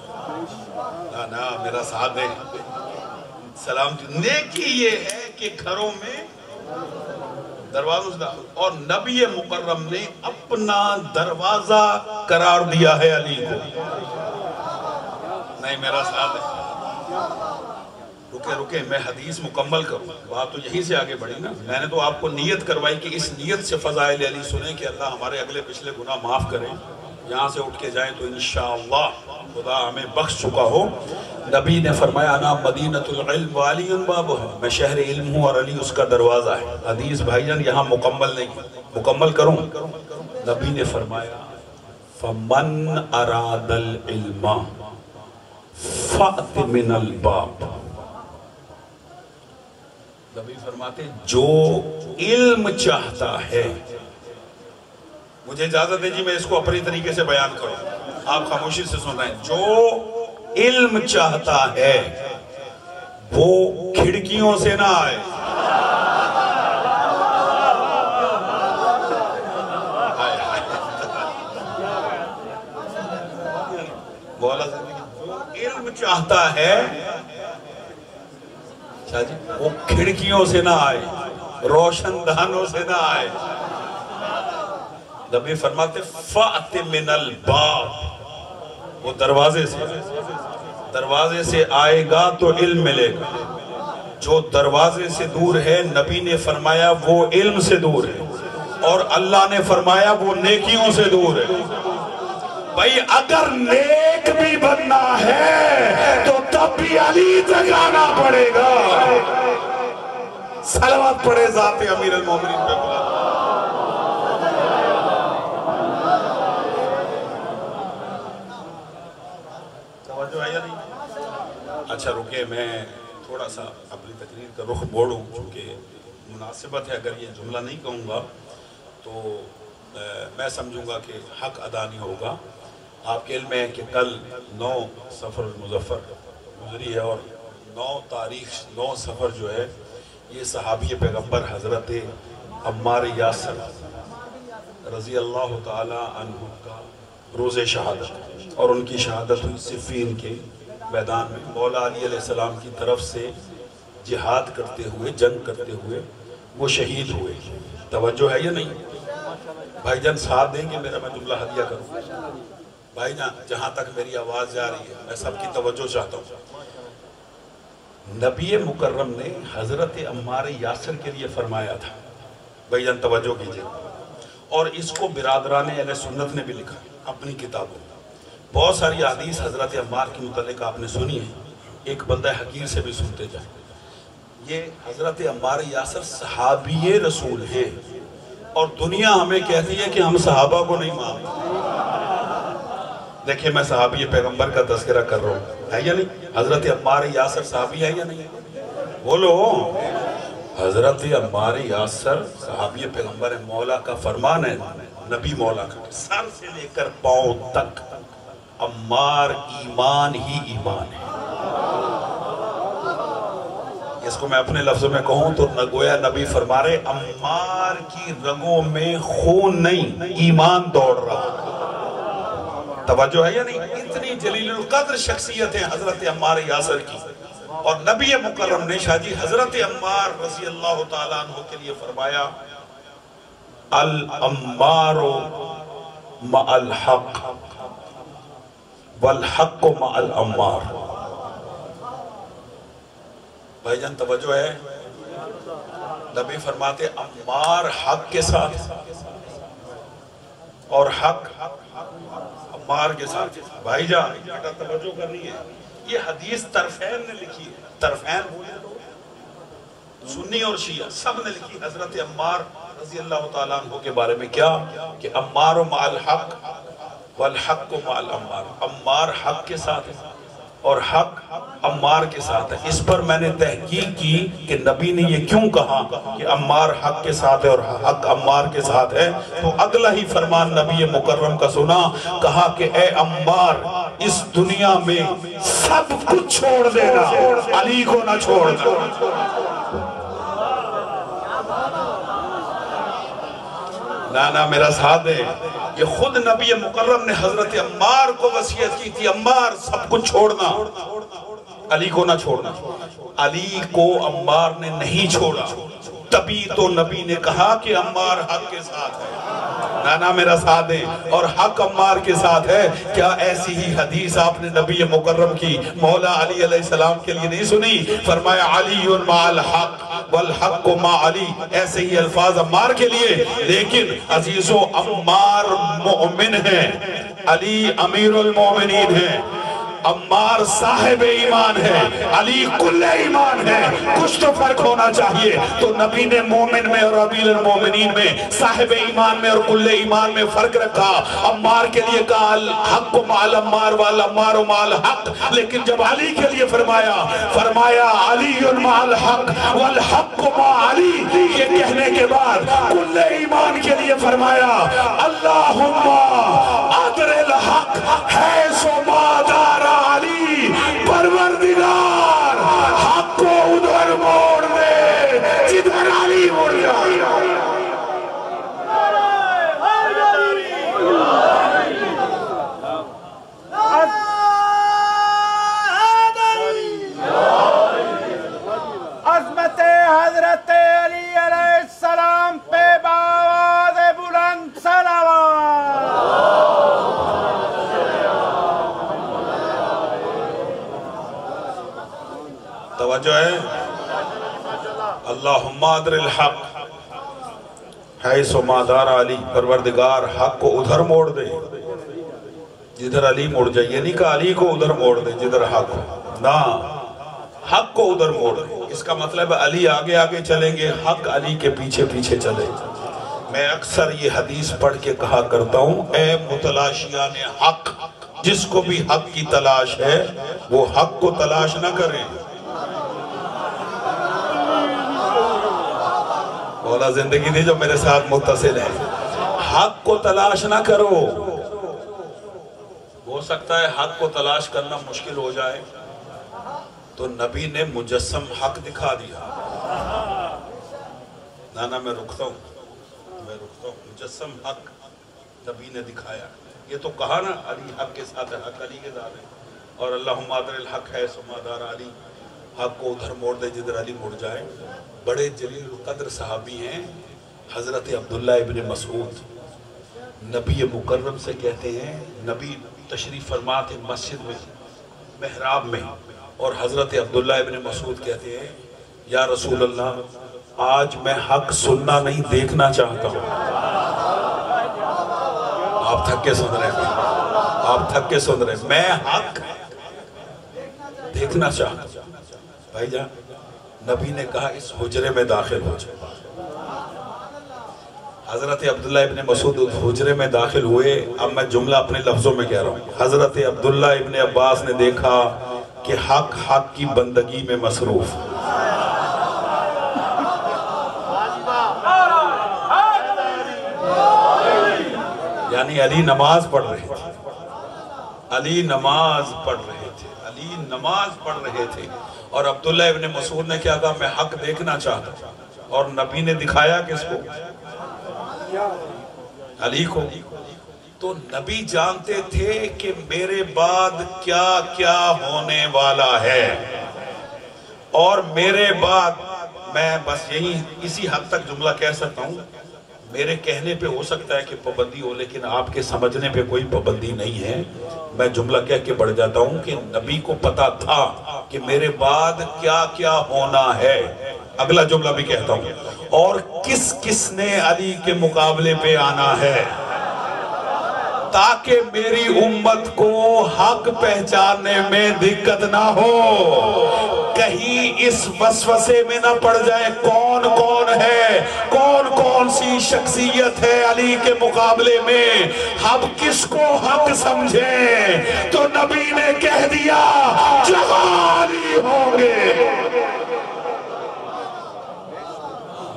نا میرا ساتھ دے سلام۔ نیکی یہ ہے کہ گھروں میں دروازوں سے داخل، اور نبی مکرم نے اپنا دروازہ قرار دیا ہے علی کو۔ نہیں میرا ساتھ ہے، رکے میں حدیث مکمل کروں، بات تو یہی سے آگے بڑھی نا۔ میں نے تو آپ کو نیت کروائی کہ اس نیت سے فضائل علی سنیں کہ اللہ ہمارے اگلے پچھلے گناہ معاف کریں، یہاں سے اٹھ کے جائیں تو انشاءاللہ خدا ہمیں بخش چکا ہو۔ نبی نے فرمایا انا مدینۃ العلم وعلی بابہ، میں شہر علم ہوں اور علی اس کا دروازہ ہے۔ حدیث بھائی جان یہاں مکمل نہیں، مکمل کروں۔ نبی نے فرمایا فمن اراد العلم فأت من الباب، نبی فرماتے جو علم چاہتا ہے، مجھے اجازت ہے جی میں اس کو اپنی طریقے سے بیان کروں، آپ خاموشی سے سن رہے ہیں، جو علم چاہتا ہے وہ کھڑکیوں سے نہ آئے، علم چاہتا ہے وہ کھڑکیوں سے نہ آئے، روشن دہانوں سے نہ آئے۔ نبی فرماتے فأت من الباب، وہ دروازے سے آئے گا تو علم ملے گا۔ جو دروازے سے دور ہے نبی نے فرمایا وہ علم سے دور ہے، اور اللہ نے فرمایا وہ نیکیوں سے دور ہے۔ بھائی اگر نیک بھی بننا ہے تو تب بھی علی تک آنا پڑے گا۔ صلوات پڑھے ذات امیر المومنین پہ بلا۔ توجہ ہے یا نہیں؟ اچھا رکے، میں تھوڑا سا اپنی تقریر کا رخ موڑوں، چونکہ مناسبت ہے، اگر یہ جملہ نہیں کہوں گا تو میں سمجھوں گا کہ حق ادا نہیں ہوگا۔ آپ کے علم ہے کہ کل 9 صفر المظفر گزری ہے، اور 9 صفر جو ہے یہ صحابی پیغمبر حضرت عمار یاسر رضی اللہ تعالی عنہ کا روز شہادت، اور ان کی شہادت ہوئی صفین کے میدان میں، مولا علی علیہ السلام کی طرف سے جہاد کرتے ہوئے، جنگ کرتے ہوئے وہ شہید ہوئے۔ توجہ ہے یا نہیں؟ بھائی جان ساتھ دیں گے میرا میں جملہ ہدیہ کروں؟ بھائی جان جہاں تک میری آواز جا رہی ہے میں سب کی توجہ چاہتا ہوں۔ نبی مکرم نے حضرت عمار یاسر کے لیے فرمایا تھا، بھائی جان توجہ کیجئے، اور اس کو برادران اہل سنت نے بھی لکھا اپنی کتابوں میں۔ بہت ساری حدیث حضرت عمار کی متعلق آپ نے سنی ہے، ایک بندہ حقیر سے بھی سنتے جائیں۔ یہ حضرت عمار یاسر صحابی رسول ہیں، اور دنیا ہمیں کہتی ہے کہ ہم صحابہ کو نہیں مانتے۔ دیکھیں میں صحابی پیغمبر کا تذکرہ کر رہا ہوں، ہے یا نہیں؟ حضرت عمار یاسر صحابی ہے یا نہیں؟ بولو، حضرت عمار یاسر صحابی پیغمبر مولا کا فرمان ہے، نبی مولا کا، سر سے لے کر پاؤں تک عمار ایمان ہی ایمان ہے۔ اس کو میں اپنے لفظوں میں کہوں تو گویا نبی فرما رہے عمار کی رگوں میں خون نہیں ایمان دوڑ رہا۔ توجہ ہے یا نہیں؟ اتنی جلیل القدر شخصیت ہے حضرت عمار یاسر کی، اور نبی مکرم نے شاہ جی حضرت عمار رضی اللہ تعالیٰ عنہ کے لیے فرمایا العمار مع الحق والحق مع العمار۔ بھائی جان توجہ ہے، نبی فرماتے عمار حق کے ساتھ اور حق عمار کے ساتھ۔ بھائی جان بیٹا توجہ کرنی ہے، یہ حدیث طرفین نے لکھی ہے، طرفین سنی اور شیعہ سب نے لکھی حضرت عمار رضی اللہ تعالیٰ عنہ کے بارے میں، کیا کہ عمار مع الحق والحق مع العمار، عمار حق کے ساتھ ہے اور حق عمار کے ساتھ ہے۔ اس پر میں نے تحقیق کی کہ نبی نے یہ کیوں کہا کہ عمار حق کے ساتھ ہے اور حق عمار کے ساتھ ہے، تو اگلا ہی فرمان نبی مکرم کا سنا، کہا کہ اے عمار اس دنیا میں سب کچھ چھوڑ دینا، علی کو نہ چھوڑنا۔ نانا میرا ساتھ ہے، یہ خود نبی مکرم نے حضرت عمار کو وصیت کی تھی، عمار سب کچھ چھوڑنا، علی کو نہ چھوڑنا۔ علی کو عمار نے نہیں چھوڑا، تبھی تو نبی نے کہا کہ عمار حق کے ساتھ ہے۔ نانا میرا ساتھ دیں. اور حق عمار کے ساتھ ہے. کیا ایسی ہی حدیث آپ نے نبی مکرم کی مولا علی علیہ السلام کے لیے نہیں سنی؟ فرمایا علی مع الحق والحق مع علی. ایسے ہی الفاظ عمار کے لیے. لیکن عزیزو عمار مؤمن ہیں، علی امیر المومنین ہیں. عمار صاحب ایمان ہے، علی کل ایمان ہے. کچھ تو فرق ہونا چاہیے. تو نبی نے مومن میں اور امیر المومنین میں، صاحب ایمان میں اور کل ایمان میں فرق رکھا. عمار کے لیے کہا الحق مع العمار والعمار مع الحق. لیکن جب علی کے لیے فرمایا علی مع الحق والحق مع علی، یہ کہنے کے بعد کل ایمان کے لیے فرمایا اللہم ادر الحق حیث ما دار علی. پروردگار حق کو ادھر موڑ دے جدھر علی موڑ جائے. عظمت حضرت علی علیہ السلام پہ بآواز بلند صلوات. توجہ ہے. اللہم ادر الحق حیث ما دار علی. پروردگار حق کو ادھر موڑ دے جدھر علی موڑ جائے. یہ نہیں کہا علی کو ادھر موڑ دے جدھر حق ہو، نا حق کو ادھر موڑ دے. اس کا مطلب علی آگے آگے چلیں گے، حق علی کے پیچھے پیچھے چلے. میں اکثر یہ حدیث پڑھ کے کہا کرتا ہوں، اے متلاشیان حق، جس کو بھی حق کی تلاش ہے وہ حق کو تلاش نہ کریں. مولا زندگی دی جو میرے ساتھ متصل ہے. حق کو تلاش نہ کرو. ہو سکتا ہے حق کو تلاش کرنا مشکل ہو جائے، تو نبی نے مجسم حق دکھا دیا. نانا میں رکھتا ہوں. مجسم حق نبی نے دکھایا. یہ تو کہا نا علی حق کے ساتھ ہے، حق علی کے ساتھ ہے. اور اللہم ادر الحق حیث ما دار علی. حق کو ادھر موڑ دے جدھر علی موڑ جائے. بڑے جلیل القدر صحابی ہیں حضرت عبداللہ ابن مسعود. نبی مکرم سے کہتے ہیں، نبی تشریف فرما تھے مسجد میں محراب میں، اور حضرت عبداللہ ابن مسعود کہتے ہیں یا رسول اللہ آج میں حق سننا نہیں دیکھنا چاہتا ہوں. آپ تھک کے سن رہے ہیں، آپ تھک کے سن رہے ہیں. میں حق دیکھنا چاہتا ہوں. بھائی جان نبی نے کہا اس حجرے میں داخل ہو جائے. حضرت عبداللہ ابن مسعود حجرے میں داخل ہوئے. اب میں جملہ اپنے لفظوں میں کہہ رہا ہوں. حضرت عبداللہ ابن عباس نے دیکھا کہ حق کی بندگی میں مصروف. یعنی علی نماز پڑھ رہے تھے. علی نماز پڑھ رہے تھے. علی نماز پڑھ رہے تھے. اور عبداللہ ابن مسعود نے کیا کہا؟ میں حق دیکھنا چاہتا ہوں. اور نبی نے دکھایا کس کو؟ علی کو. تو نبی جانتے تھے کہ میرے بعد کیا کیا ہونے والا ہے. اور میرے بعد میں بس یہی اسی حد تک جملہ کہہ سکتا ہوں. میرے کہنے پہ ہو سکتا ہے کہ پابندی ہو، لیکن آپ کے سمجھنے پہ کوئی پابندی نہیں ہے. میں جملہ کہہ کے بڑھ جاتا ہوں کہ نبی کو پتا تھا کہ میرے بعد کیا کیا ہونا ہے. اگلا جملہ بھی کہتا ہوں. اور کس کس نے علی کے مقابلے پہ آنا ہے، تاکہ میری امت کو حق پہچاننے میں دقت نہ ہو. کہیں اس وسوسے میں نہ پڑ جائے کون کون ہے، کون کون سی شخصیت ہے علی کے مقابلے میں، ہم کس کو حق سمجھیں. تو نبی نے کہہ دیا جہاں علی ہوں گے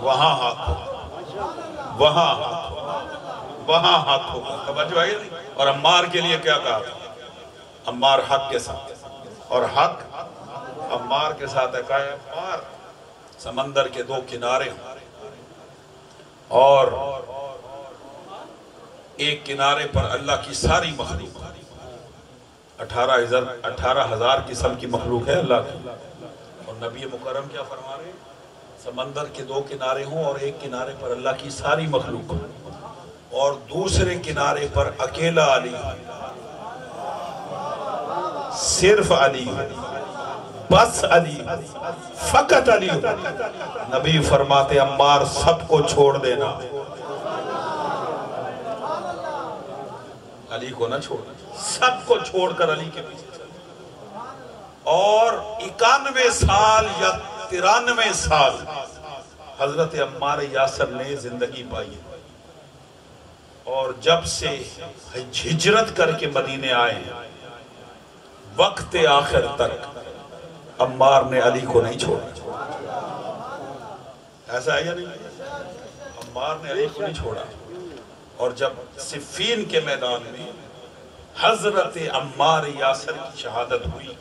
وہاں حق ہوگا، وہاں حق ہوگا، وہاں حق ہوگا. توجہ آئی نہیں؟ اور عمار کے لیے کیا کہا تھا؟ عمار حق کے ساتھ، اور حق عمار کے ساتھ ہے. کہا عمار سمندر کے دو کنارے اور ایک کنارے پر اللہ کی ساری مخلوق، 18,000 قسم کی مخلوق ہے اللہ کی. اور نبی مکرم کیا فرما رہے ہیں؟ سمندر کے دو کنارے ہوں اور ایک کنارے پر اللہ کی ساری مخلوق ہوں. اور دوسرے کنارے پر اکیلا علی، صرف علی، بس علی، فقط علی، نبی فرماتے عمار سب کو چھوڑ دینا، علی کو نہ چھوڑنا، سب کو چھوڑ کر علی کے پیچھے چل۔ اور 91 سال یا 93 سال حضرت عمار یاسر نے زندگی پائی، اور جب سے ہجرت کر کے مدینے آئے وقت آخر تک عمار نے علی کو نہیں چھوڑا۔ ایسا ہے یا نہیں؟ عمار نے علی کو نہیں چھوڑا۔ اور جب صفین کے میدان میں حضرت عمار یاسر کی شہادت ہوئی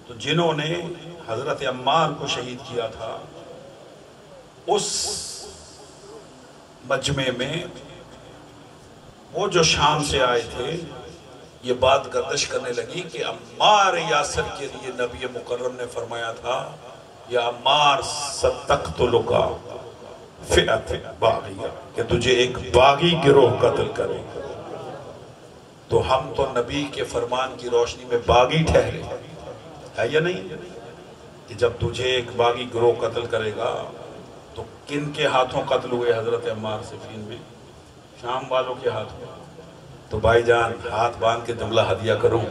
تو جنہوں نے حضرت عمار کو شہید کیا تھا اس مجمع میں وہ جو شام سے آئے تھے یہ بات گردش کرنے لگی کہ عمار یاسر کے لیے نبی مکرم نے فرمایا تھا یا عمار ستقتلک فئت باغیہ، کہ تجھے ایک باغی گروہ قتل کرے۔ تو ہم تو نبی کے فرمان کی روشنی میں باغی ٹھہرے، ہے یا نہیں؟ کہ جب تجھے ایک باغی گروہ قتل کرے گا تو کن کے ہاتھوں قتل ہوئے حضرت عمار صفین میں؟ شام والوں کے ہاتھوں۔ تو بھائی جان ہاتھ باندھ کے جملہ ہدیہ کروں،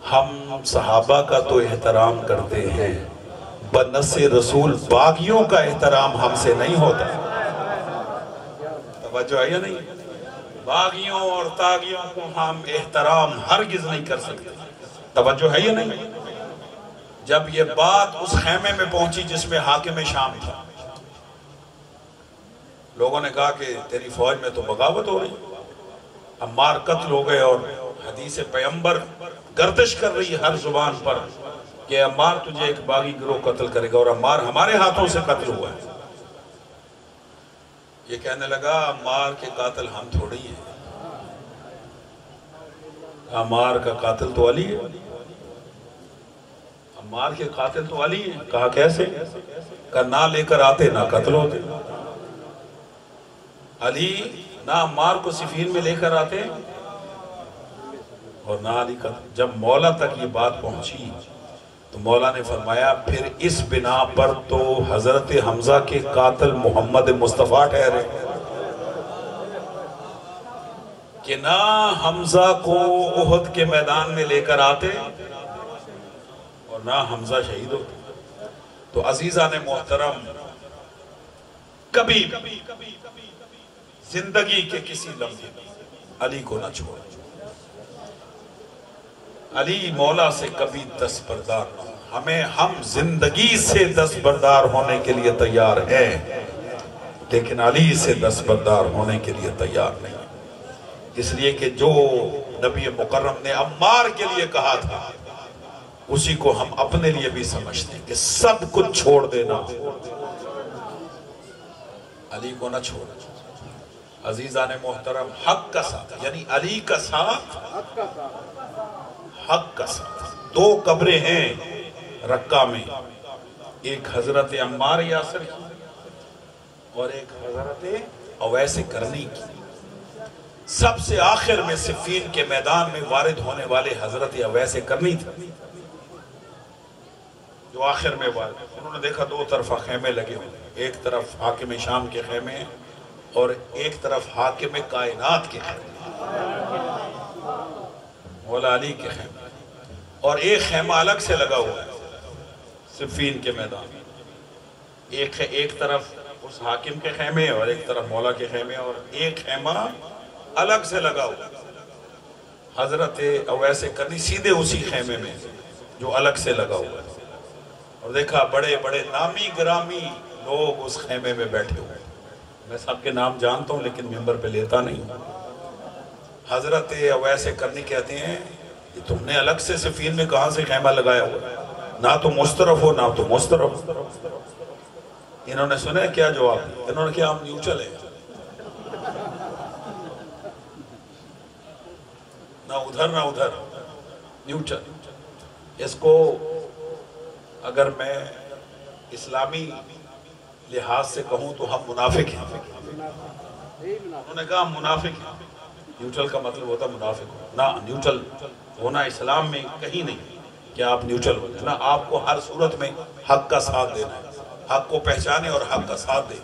ہم صحابہ کا تو احترام کرتے ہیں، بنص رسول باغیوں کا احترام ہم سے نہیں ہوتا۔ توجہ ہے یا نہیں؟ باغیوں اور تاغیوں کو ہم احترام ہرگز نہیں کر سکتے۔ توجہ ہے یا نہیں؟ جب یہ بات اس خیمے میں پہنچی جس میں حاکم شام تھا، لوگوں نے کہا کہ تیری فوج میں تو بغاوت ہو رہی، عمار قتل ہو گئے، اور حدیث پیغمبر گردش کر رہی ہر زبان پر کہ عمار تجھے ایک باغی گروہ قتل کرے گا، اور عمار ہمارے ہاتھوں سے قتل ہوا ہے۔ یہ کہنے لگا عمار کے قاتل ہم تھوڑی ہیں، عمار کا قاتل تو علی ہے، عمار کے قاتل تو علی ہے۔ کہا کیسے؟ کہا نہ لے کر آتے نہ قتل ہوتے، علی نہ عمار کو صفین میں لے کر آتے اور نہ علی قتل۔ جب مولا تک یہ بات پہنچی تو مولا نے فرمایا پھر اس بنا پر تو حضرت حمزہ کے قاتل محمد مصطفیٰ ٹھہرے کہ نہ حمزہ کو احد کے میدان میں لے کر آتے اور نہ حمزہ شہید ہوتے۔ تو عزیزان محترم، کبھی زندگی کے کسی لمحے علی کو نہ چھوڑ، علی مولا سے کبھی دستبردار نہ ہو۔ ہم زندگی سے دستبردار ہونے کے لیے تیار ہیں لیکن علی سے دستبردار ہونے کے لیے تیار نہیں، اس لیے کہ جو نبی مکرم نے عمار کے لیے کہا تھا اسی کو ہم اپنے لیے بھی سمجھتے ہیں کہ سب کچھ چھوڑ دینا، علی کو نہ چھوڑ۔ عزیزان محترم، حق کا ساتھ یعنی علی کا ساتھ، حق کا ساتھ۔ دو قبریں ہیں رقہ میں، ایک حضرت عمار یاسر کی اور ایک حضرت اویس کرنی کی۔ سب سے آخر میں صفین کے میدان میں وارد ہونے والے حضرت اویس کرنی تھے جو آخر میں وارد۔ انہوں نے دیکھا دو طرفہ خیمے لگے ہوئے، ایک طرف حاکم شام کے خیمے ہیں اور ایک طرف حاکم کائنات کے خیمے، مولا علی کے خیمے، اور ایک خیمہ الگ سے لگا ہوا ہے صفین کے میدان میں۔ ایک طرف اس حاکم کے خیمے اور ایک طرف مولا کے خیمے، اور ایک خیمہ الگ سے لگا ہوا حضرت اویس کرنی سیدھے اسی خیمے میں جو الگ سے لگا ہوا ہے۔ اور دیکھا بڑے بڑے نامی گرامی لوگ اس خیمے میں بیٹھے ہوئے، میں سب کے نام جانتا ہوں لیکن ممبر پہ لیتا نہیں ہوں۔ حضرت اویس کرنی کہتے ہیں کہ تم نے الگ سے صفین میں کہاں سے خیمہ لگایا ہوا، نہ تو مسترف ہو نہ تو مسترف۔ انہوں نے سنا کیا جواب، انہوں نے کیا ہم نیوٹرل ہیں، نہ ادھر نہ ادھر، نیوٹرل۔ اس کو اگر میں اسلامی لحاظ سے کہوں تو ہم منافق ہیں، انہوں نے کہا منافق ہے۔ نیوٹرل کا مطلب ہوتا منافق نہ، نیوٹرل ہونا اسلام میں کہیں نہیں کہ آپ نیوٹرل ہو جائیں، نہ آپ کو ہر صورت میں حق کا ساتھ دینا ہے، حق کو پہچانے اور حق کا ساتھ دے۔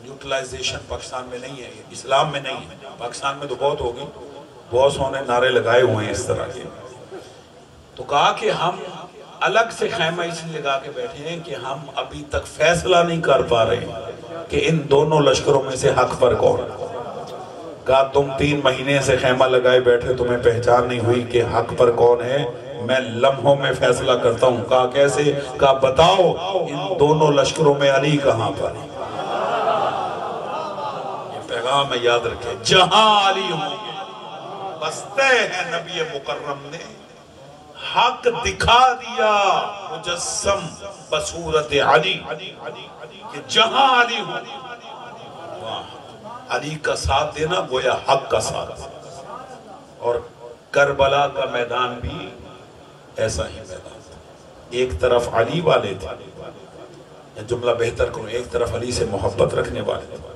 نیوٹرلائزیشن پاکستان میں نہیں ہے، اسلام میں نہیں ہے، پاکستان میں تو بہت ہوگی، بہت سونے نعرے لگائے ہوئے ہیں اس طرح کے۔ تو کہا کہ ہم الگ سے خیمہ اس لیے لگا کے بیٹھے ہیں کہ ہم ابھی تک فیصلہ نہیں کر پا رہے ہیں کہ ان دونوں لشکروں میں سے حق پر کون ہے۔ کہا تم 3 مہینے سے خیمہ لگائے بیٹھے، تمہیں پہچان نہیں ہوئی کہ حق پر کون ہے، میں لمحوں میں فیصلہ کرتا ہوں۔ کہا کیسے؟ کہا بتاؤ ان دونوں لشکروں میں علی کہاں پر ہے۔ یہ پیغام میں یاد رکھیں، جہاں علی ہوں گے بس طے ہے۔ نبی مکرم نے حق دکھا دیا مجسم بصورت علی کہ جہاں علی ہوں وہاں علی کا ساتھ دینا گویا حق کا ساتھ۔ اور کربلا کا میدان بھی ایسا ہی میدان تھا، ایک طرف علی والے تھے، یا جملہ بہتر کروں، ایک طرف علی سے محبت رکھنے والے تھے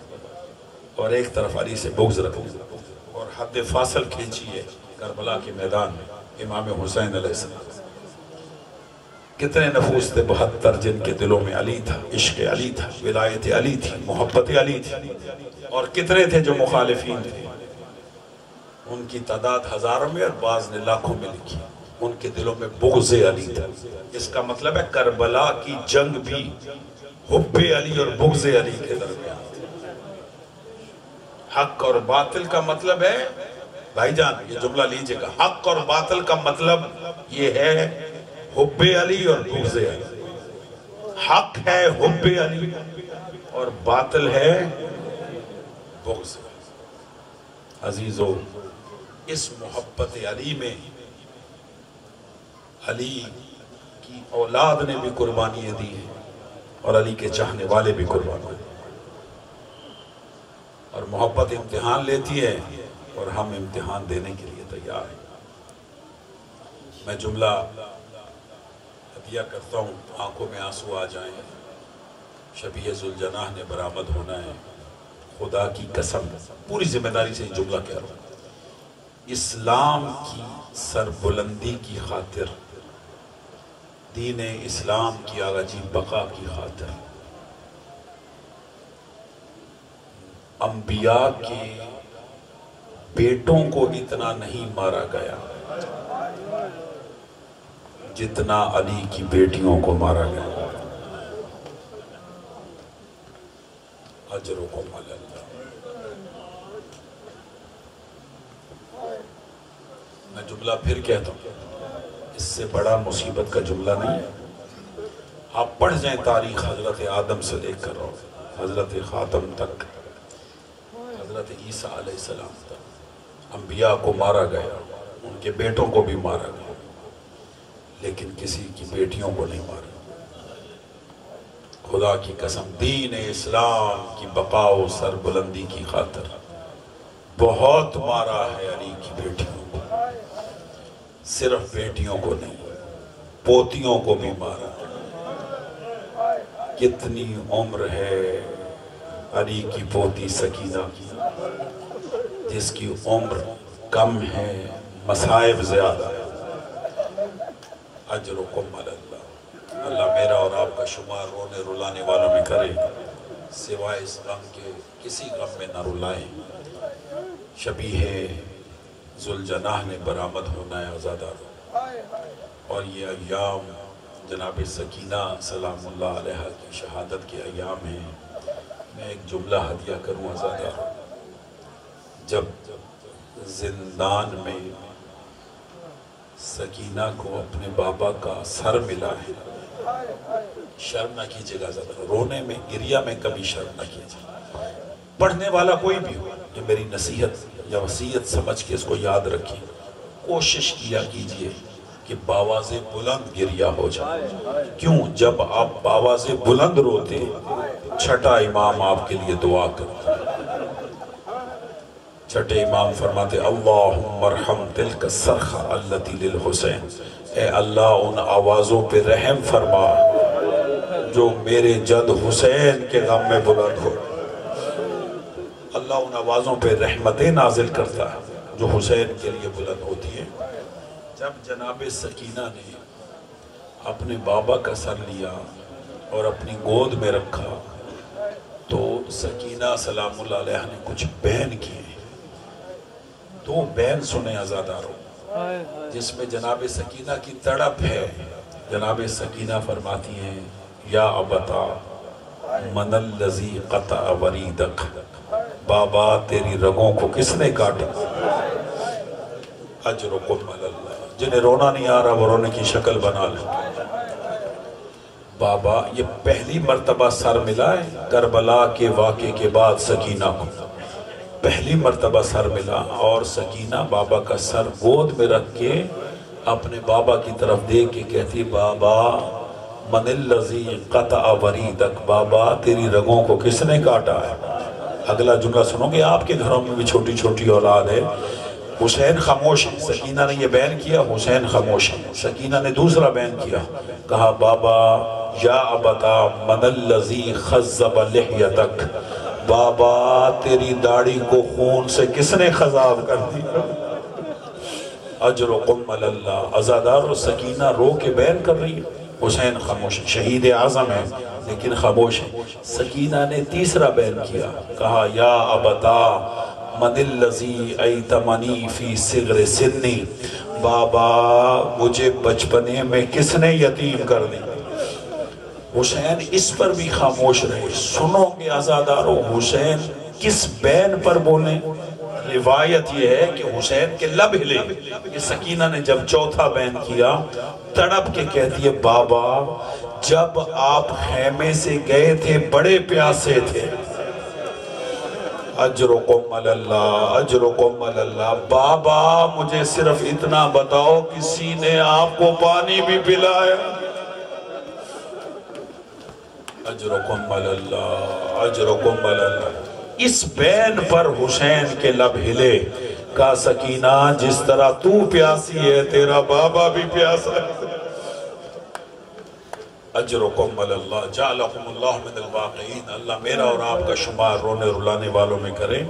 اور ایک طرف علی سے بغض رکھنے والے، اور حد فاصل کھینچی ہے کربلا کے میدان میں امام حسین علیہ السلام۔ کتنے نفوس تھے، 72 جن کے دلوں میں علی تھا، عشق علی تھا، ولایت علی تھی، محبت علی تھی، اور کتنے تھے جو مخالفین تھے، ان کی تعداد ہزاروں میں اور بعض نے لاکھوں میں لکھی، ان کے دلوں میں بغض علی تھا۔ اس کا مطلب ہے کربلا کی جنگ بھی حب علی اور بغض علی کے درمیان تھی۔ حق اور باطل کا مطلب ہے، بھائی جان یہ جملہ لیجئے گا، حق اور باطل کا مطلب یہ ہے حب علی اور بغض علی۔ حق ہے حب علی اور باطل ہے بغض علی۔ عزیزو، اس محبت علی میں علی کی اولاد نے بھی قربانیاں دی ہیں اور علی کے چاہنے والے بھی قربانیاں دی، اور محبت امتحان لیتی ہے اور ہم امتحان دینے کے لیے تیار ہیں۔ میں جملہ ہدیہ کرتا ہوں، آنکھوں میں آنسو آ جائیں، شبیہ ذوالجناح نے برآمد ہونا ہے، خدا کی قسم پوری ذمہ داری سے یہ جملہ کہہ رہا ہوں، اسلام کی سربلندی کی خاطر، دین اسلام کی آغاجی بقا کی خاطر، انبیاء کے بیٹوں کو اتنا نہیں مارا گیا جتنا علی کی بیٹیوں کو مارا گیا۔ اجرکم علی اللہ۔ میں جملہ پھر کہتا ہوں، اس سے بڑا مصیبت کا جملہ نہیں ہے۔ آپ پڑھ جائیں تاریخ حضرت آدم سے لے کر حضرت خاتم تک، حضرت عیسیٰ علیہ السلام تک، انبیاء کو مارا گیا، ان کے بیٹوں کو بھی مارا گیا، لیکن کسی کی بیٹیوں کو نہیں مارا۔ خدا کی قسم دین اسلام کی بقا و سربلندی کی خاطر بہت مارا ہے علی کی بیٹیوں کو، صرف بیٹیوں کو نہیں، پوتیوں کو بھی مارا۔ کتنی عمر ہے علی کی پوتی سکینہ کی، جس کی عمر کم ہے، مصائب زیادہ ہے۔ اجرکم علی اللہ۔ اللہ میرا اور آپ کا شمار رونے رلانے والوں میں کرے، سوائے اس غم کے کسی غم میں نہ رلائیں۔ شبیہ ذوالجناح نے برآمد ہونا ہے آزادہ، اور یہ ایام جناب سکینہ سلام اللہ علیہ کی شہادت کے ایام ہیں۔ میں ایک جملہ ہدیہ کروں آزادہ، جب زندان میں سکینہ کو اپنے بابا کا سر ملا ہے، شرم نہ کیجئے گا زیادہ، رونے میں گریہ میں کبھی شرم نہ کیجئے۔ پڑھنے والا کوئی بھی ہو، یہ میری نصیحت یا وصیت سمجھ کے اس کو یاد رکھیں، کوشش کیا کیجئے کہ باواز بلند گریہ ہو جائے۔ کیوں؟ جب آپ باواز بلند روتے، چھٹا امام آپ کے لیے دعا کرتا۔ چھٹے امام فرماتے اللہم ارحم تلک الصرخہ التی للحسین، اے اللہ ان آوازوں پہ رحم فرما جو میرے جد حسین کے غم میں بلند ہو۔ اللہ ان آوازوں پہ رحمتیں نازل کرتا ہے جو حسین کے لیے بلند ہوتی ہے۔ جب جناب سکینہ نے اپنے بابا کا سر لیا اور اپنی گود میں رکھا تو سکینہ سلام اللہ علیہ نے کچھ بیان کیے۔ دو بیان سنے عزاداروں جس میں جناب سکینہ کی تڑپ ہے۔ جناب سکینہ فرماتی ہیں یا ابتا من الذی قطع وریدک، بابا تیری رگوں کو کس نے کاٹا؟ اجرکم علی اللہ، جنہیں رونا نہیں آ رہا وہ رونے کی شکل بنا لیں۔ بابا یہ پہلی مرتبہ سر ملا ہے کربلا کے واقعے کے بعد سکینہ کو، پہلی مرتبہ سر ملا، اور سکینہ بابا کا سر گود میں رکھ کے اپنے بابا کی طرف دیکھ کے کہتی بابا من الذی قطع وریدک، بابا تیری رگوں کو کس نے کاٹا ہے؟ اگلا جملہ سنو گے، آپ کے گھروں میں بھی چھوٹی چھوٹی اولاد ہے۔ حسین خاموش ہے، سکینہ نے یہ بیان کیا، حسین خاموش ہے۔ سکینہ نے دوسرا بیان کیا، کہا بابا یا ابتا من الذی خضب لحیتک، بابا تیری داڑھی کو خون سے کس نے خضاب کر دیا؟ اجرکم علی اللہ۔ عزادار و سکینہ رو کے بیان کر رہی ہے، حسین خاموش، شہید اعظم ہے لیکن خاموش ہے۔ سکینہ نے تیسرا بیان کیا، کہا یا ابتا من الذی ایتمنی فی صغر سنی، بابا مجھے بچپنے میں کس نے یتیم کر دی؟ حسین اس پر بھی خاموش رہے۔ سنو گے عزادارو حسین کس بین پر بولیں؟ روایت یہ ہے کہ حسین کے لب ہلے۔ یہ سکینہ نے جب چوتھا بین کیا تڑپ کے کہتی ہے بابا جب آپ خیمے سے گئے تھے بڑے پیاسے تھے، اجرکم علی اللہ، اجرکم علی اللہ، بابا مجھے صرف اتنا بتاؤ کسی نے آپ کو پانی بھی پلایا؟ اجرکم علی اللہ، اجرکم علی اللہ۔ اس بین پر حسین کے لب ہلے، کہا سکینہ جس طرح تو پیاسی ہے تیرا بابا بھی پیاسا ہے۔ اجرکم علی اللہ، جعلکم اللہ من الواقعین، اللہ میرا اور آپ کا شمار رونے رلانے والوں میں کرے۔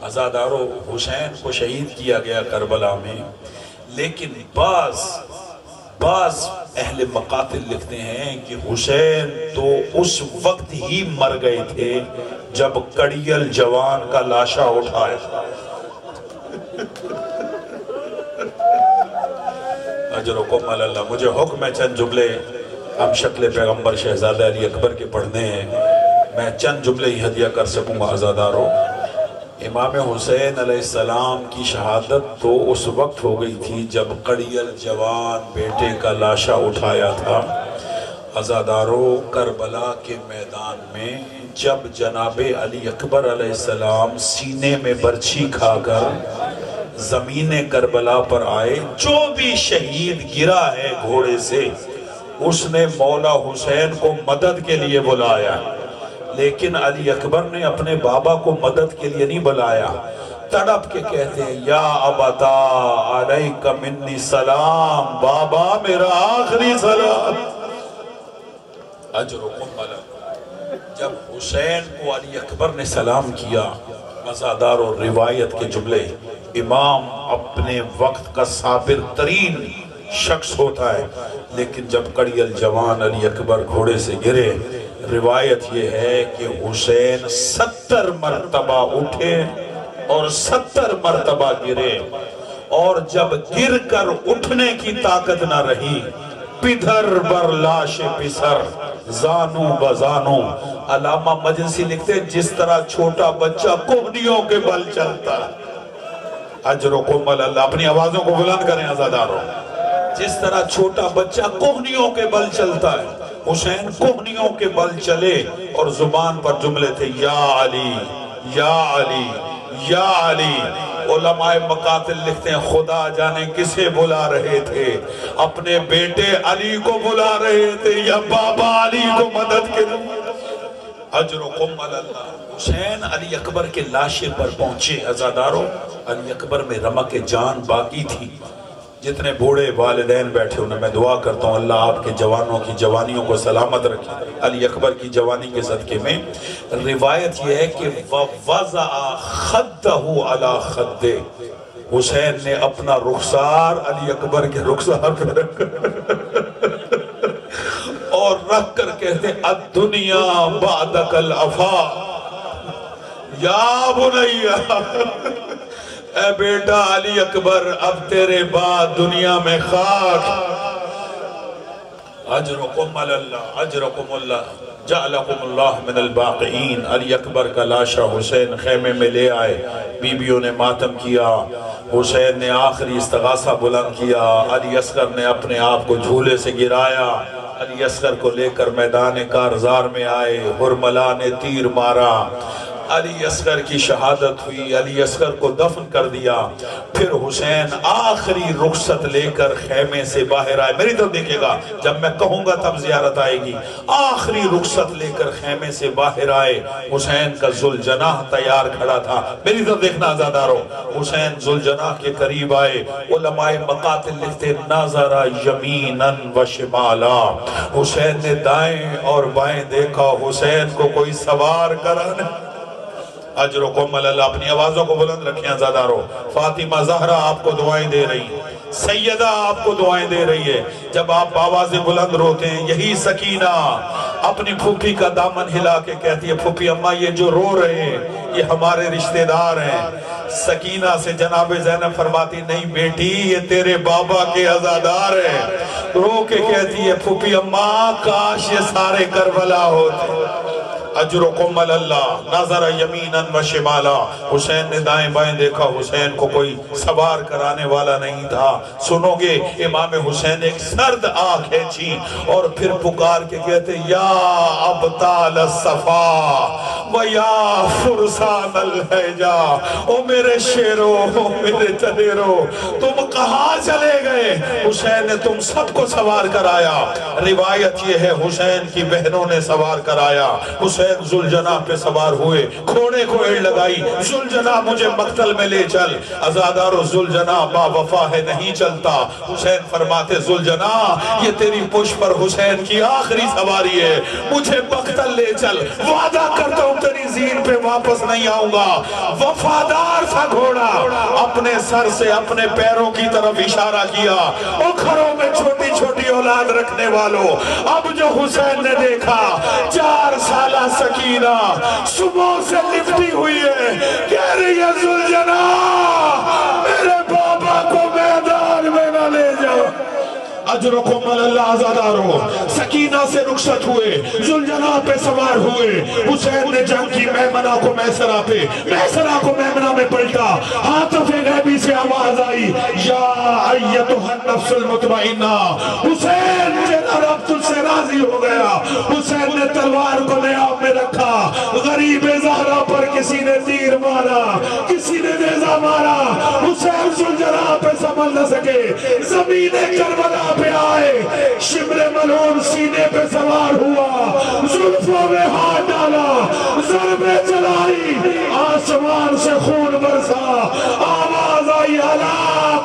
عزادارو حسین کو شہید کیا گیا کربلا میں، لیکن بعض اہل مقاتل لکھتے ہیں کہ حسین تو اس وقت ہی مر گئے تھے جب کڑیل جوان کا لاشا اٹھایا۔ اجرکم علی اللہ۔ مجھے حکم ہے چند جملے ہم شکل پیغمبر شہزادہ علی اکبر کے پڑھنے ہیں، میں چند جملے ہی ہدیہ کر سکوں گا عزادارو۔ امام حسین علیہ السلام کی شہادت تو اس وقت ہو گئی تھی جب کڑیل جوان بیٹے کا لاشا اٹھایا تھا۔ عزادارو کربلا کے میدان میں جب جناب علی اکبر علیہ السلام سینے میں برچھی کھا کر زمین کربلا پر آئے، جو بھی شہید گرا ہے گھوڑے سے اس نے مولا حسین کو مدد کے لیے بلایا، لیکن علی اکبر نے اپنے بابا کو مدد کے لیے نہیں بلایا۔ تڑپ کے کہتے ہیں یا ابتا علیک منی سلام، بابا میرا آخری سلام۔ اجرکم علی اللہ۔ جب حسین کو علی اکبر نے سلام کیا، عزادار و روایت کے جملے، امام اپنے وقت کا صابر ترین شخص ہوتا ہے، لیکن جب کڑیل جوان علی اکبر گھوڑے سے گرے، روایت یہ ہے کہ حسین 70 مرتبہ اٹھے اور 70 مرتبہ گرے، اور جب گر کر اٹھنے کی طاقت نہ رہی، پدھر بر لاش پسر زانو بزانو، علامہ مجلسی لکھتے جس طرح چھوٹا بچہ کوہنیوں کے بل چلتا ہے۔ اجرکم علی اللہ، اپنی آوازوں کو بلند کریں عزاداروں۔ جس طرح چھوٹا بچہ کوہنیوں کے بل چلتا ہے، حسین کوہنیوں کے بل چلے اور زبان پر جملے تھے یا علی یا علی یا علی۔ علماء مقاتل لکھتے ہیں خدا جانے کسے بلا رہے تھے، اپنے بیٹے علی کو بلا رہے تھے یا بابا علی کو مدد کے لیے۔ اجرکم علی اللہ۔ حسین علی اکبر کے لاشے پر پہنچے عزاداروں، علی اکبر میں رمق جان باقی تھی، جتنے بوڑھے والدین بیٹھے انہیں میں دعا کرتا ہوں اللہ آپ کے جوانوں کی جوانیوں کو سلامت رکھے. علی اکبر کی جوانی کے صدقے میں روایت یہ ہے کہ وَوَضَعَ خَدَّهُ عَلَى خَدِّهِ، حسین نے اپنا رخسار علی اکبر کے رخسار پہ رکھ اور رکھ کر کہتے الدنیا بعدک العفا یا بنیا، اے بیٹا علی اکبر اب تیرے بعد دنیا میں خاک. اجرکم اللہ اجرکم اللہ جعلکم اللہ من الباقعین. علی اکبر کا لاشا حسین خیمے میں لے آئے، بیویوں نے ماتم کیا، حسین نے آخری استغاثہ بلند کیا، علی اصغر نے اپنے آپ کو جھولے سے گرایا، علی اصغر کو لے کر میدان کارزار میں آئے، ہرملا نے تیر مارا، علی اصغر کی شہادت ہوئی، علی اصغر کو دفن کر دیا. پھر حسین آخری رخصت لے کر خیمے سے باہر آئے. میری طرف دیکھے گا، جب میں کہوں گا تب زیارت آئے گی. آخری رخصت لے کر خیمے سے باہر آئے. حسین کا ذوالجناح تیار کھڑا تھا. میری طرف دیکھنا آزادارو. حسین ذوالجناح کے قریب آئے. علماء مقاتل لکھتے نظر یمیناً و شمالا، حسین نے دائیں اور بائیں دیکھا، حسین کو کوئی سوار کرانے. اجرکم اللہ. اپنی آوازوں کو بلند رکھیں آزادارو. فاطمہ زہرا آپ کو دعائیں دے رہی، سیدہ آپ کو دعائیں دے رہی ہے. جب آپ آواز بلند روتے ہیں، یہی سکینہ اپنی پھوپھی کا دامن ہلا کے کہتی ہے پھوپھی اماں یہ جو رو رہے ہیں یہ ہمارے رشتہ دار ہیں. سکینہ سے جناب زینب فرماتی نہیں بیٹی یہ تیرے بابا کے عزادار ہیں. رو کے کہتی ہے پھوپھی اماں کاش یہ سارے کربلا ہوتے. اجرکم اللہ. نظر یمیناً و شمالا، حسین نے دائیں بائیں دیکھا، حسین کو کوئی سوار کرانے والا نہیں تھا. سنو گے امام حسین ایک سرد آنکھ کھینچی اور پھر پکار کے کہتے یا ابطال الصفا و یا فرسان الحجا، او میرے شیرو او میرے چلیرو تم کہاں چلے گئے؟ حسین نے تم سب کو سوار کرایا. روایت یہ ہے حسین کی بہنوں نے سوار کرایا. حسین ذوالجناح پہ سوار ہوئے، کھوڑے کو ایڑ لگائی، ذوالجناح مجھے مقتل میں لے چل. عزادارو ذوالجناح با وفا ہے نہیں چلتا. حسین فرماتے ذوالجناح یہ تیری پشت پر حسین کی آخری سواری ہے، مجھے مقتل لے چل، وعدہ کرتا ہوں تیری زین پہ واپس نہیں آؤں گا. وفادار تھا گھوڑا، اپنے سر سے اپنے پیروں کی طرف اشارہ کیا. او گھروں میں چھوٹی چھوٹی اولاد رکھنے والوں، اب جو حسین نے دیکھا 4 سالہ سکینہ صبح سے لفٹی ہوئی ہے، کہہ رہی ہے ذوالجناح میرے بابا کو میدان میں نہ لے جاؤ. اجرکم اللہ. آزادارو سکینہ سے رخصت ہوئے، ذوالجناح پہ سوار ہوئے. حسین نے جنگ کی میمنہ کو میسرہ پہ، میسرہ کو میمنہ میں پلٹا. عاطف غیبی سے آواز آئی یا ایتھا النفس المطمئنہ، حسین تیرا رب تجھ سے راضی ہو گیا. حسین نے تلوار کو نیام میں رکھا. غریب زہرا پر کسی نے تیر مارا، کسی نے نیزہ مارا. حسین ذوالجناح پہ سنبھل نہ سکے، زمین کربلا پہ آئے، شمر ملعون سینے پہ سوار ہوا، زلفوں میں ہاتھ ڈالا، ضربیں چلائی، آسمان سے خون برسا. آواز آئی الا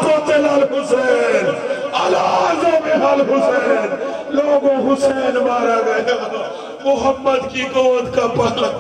قتل الحسین، الا ذبح الحسین. لوگوں حسین مارا گیا، محمد کی گود کا پالا.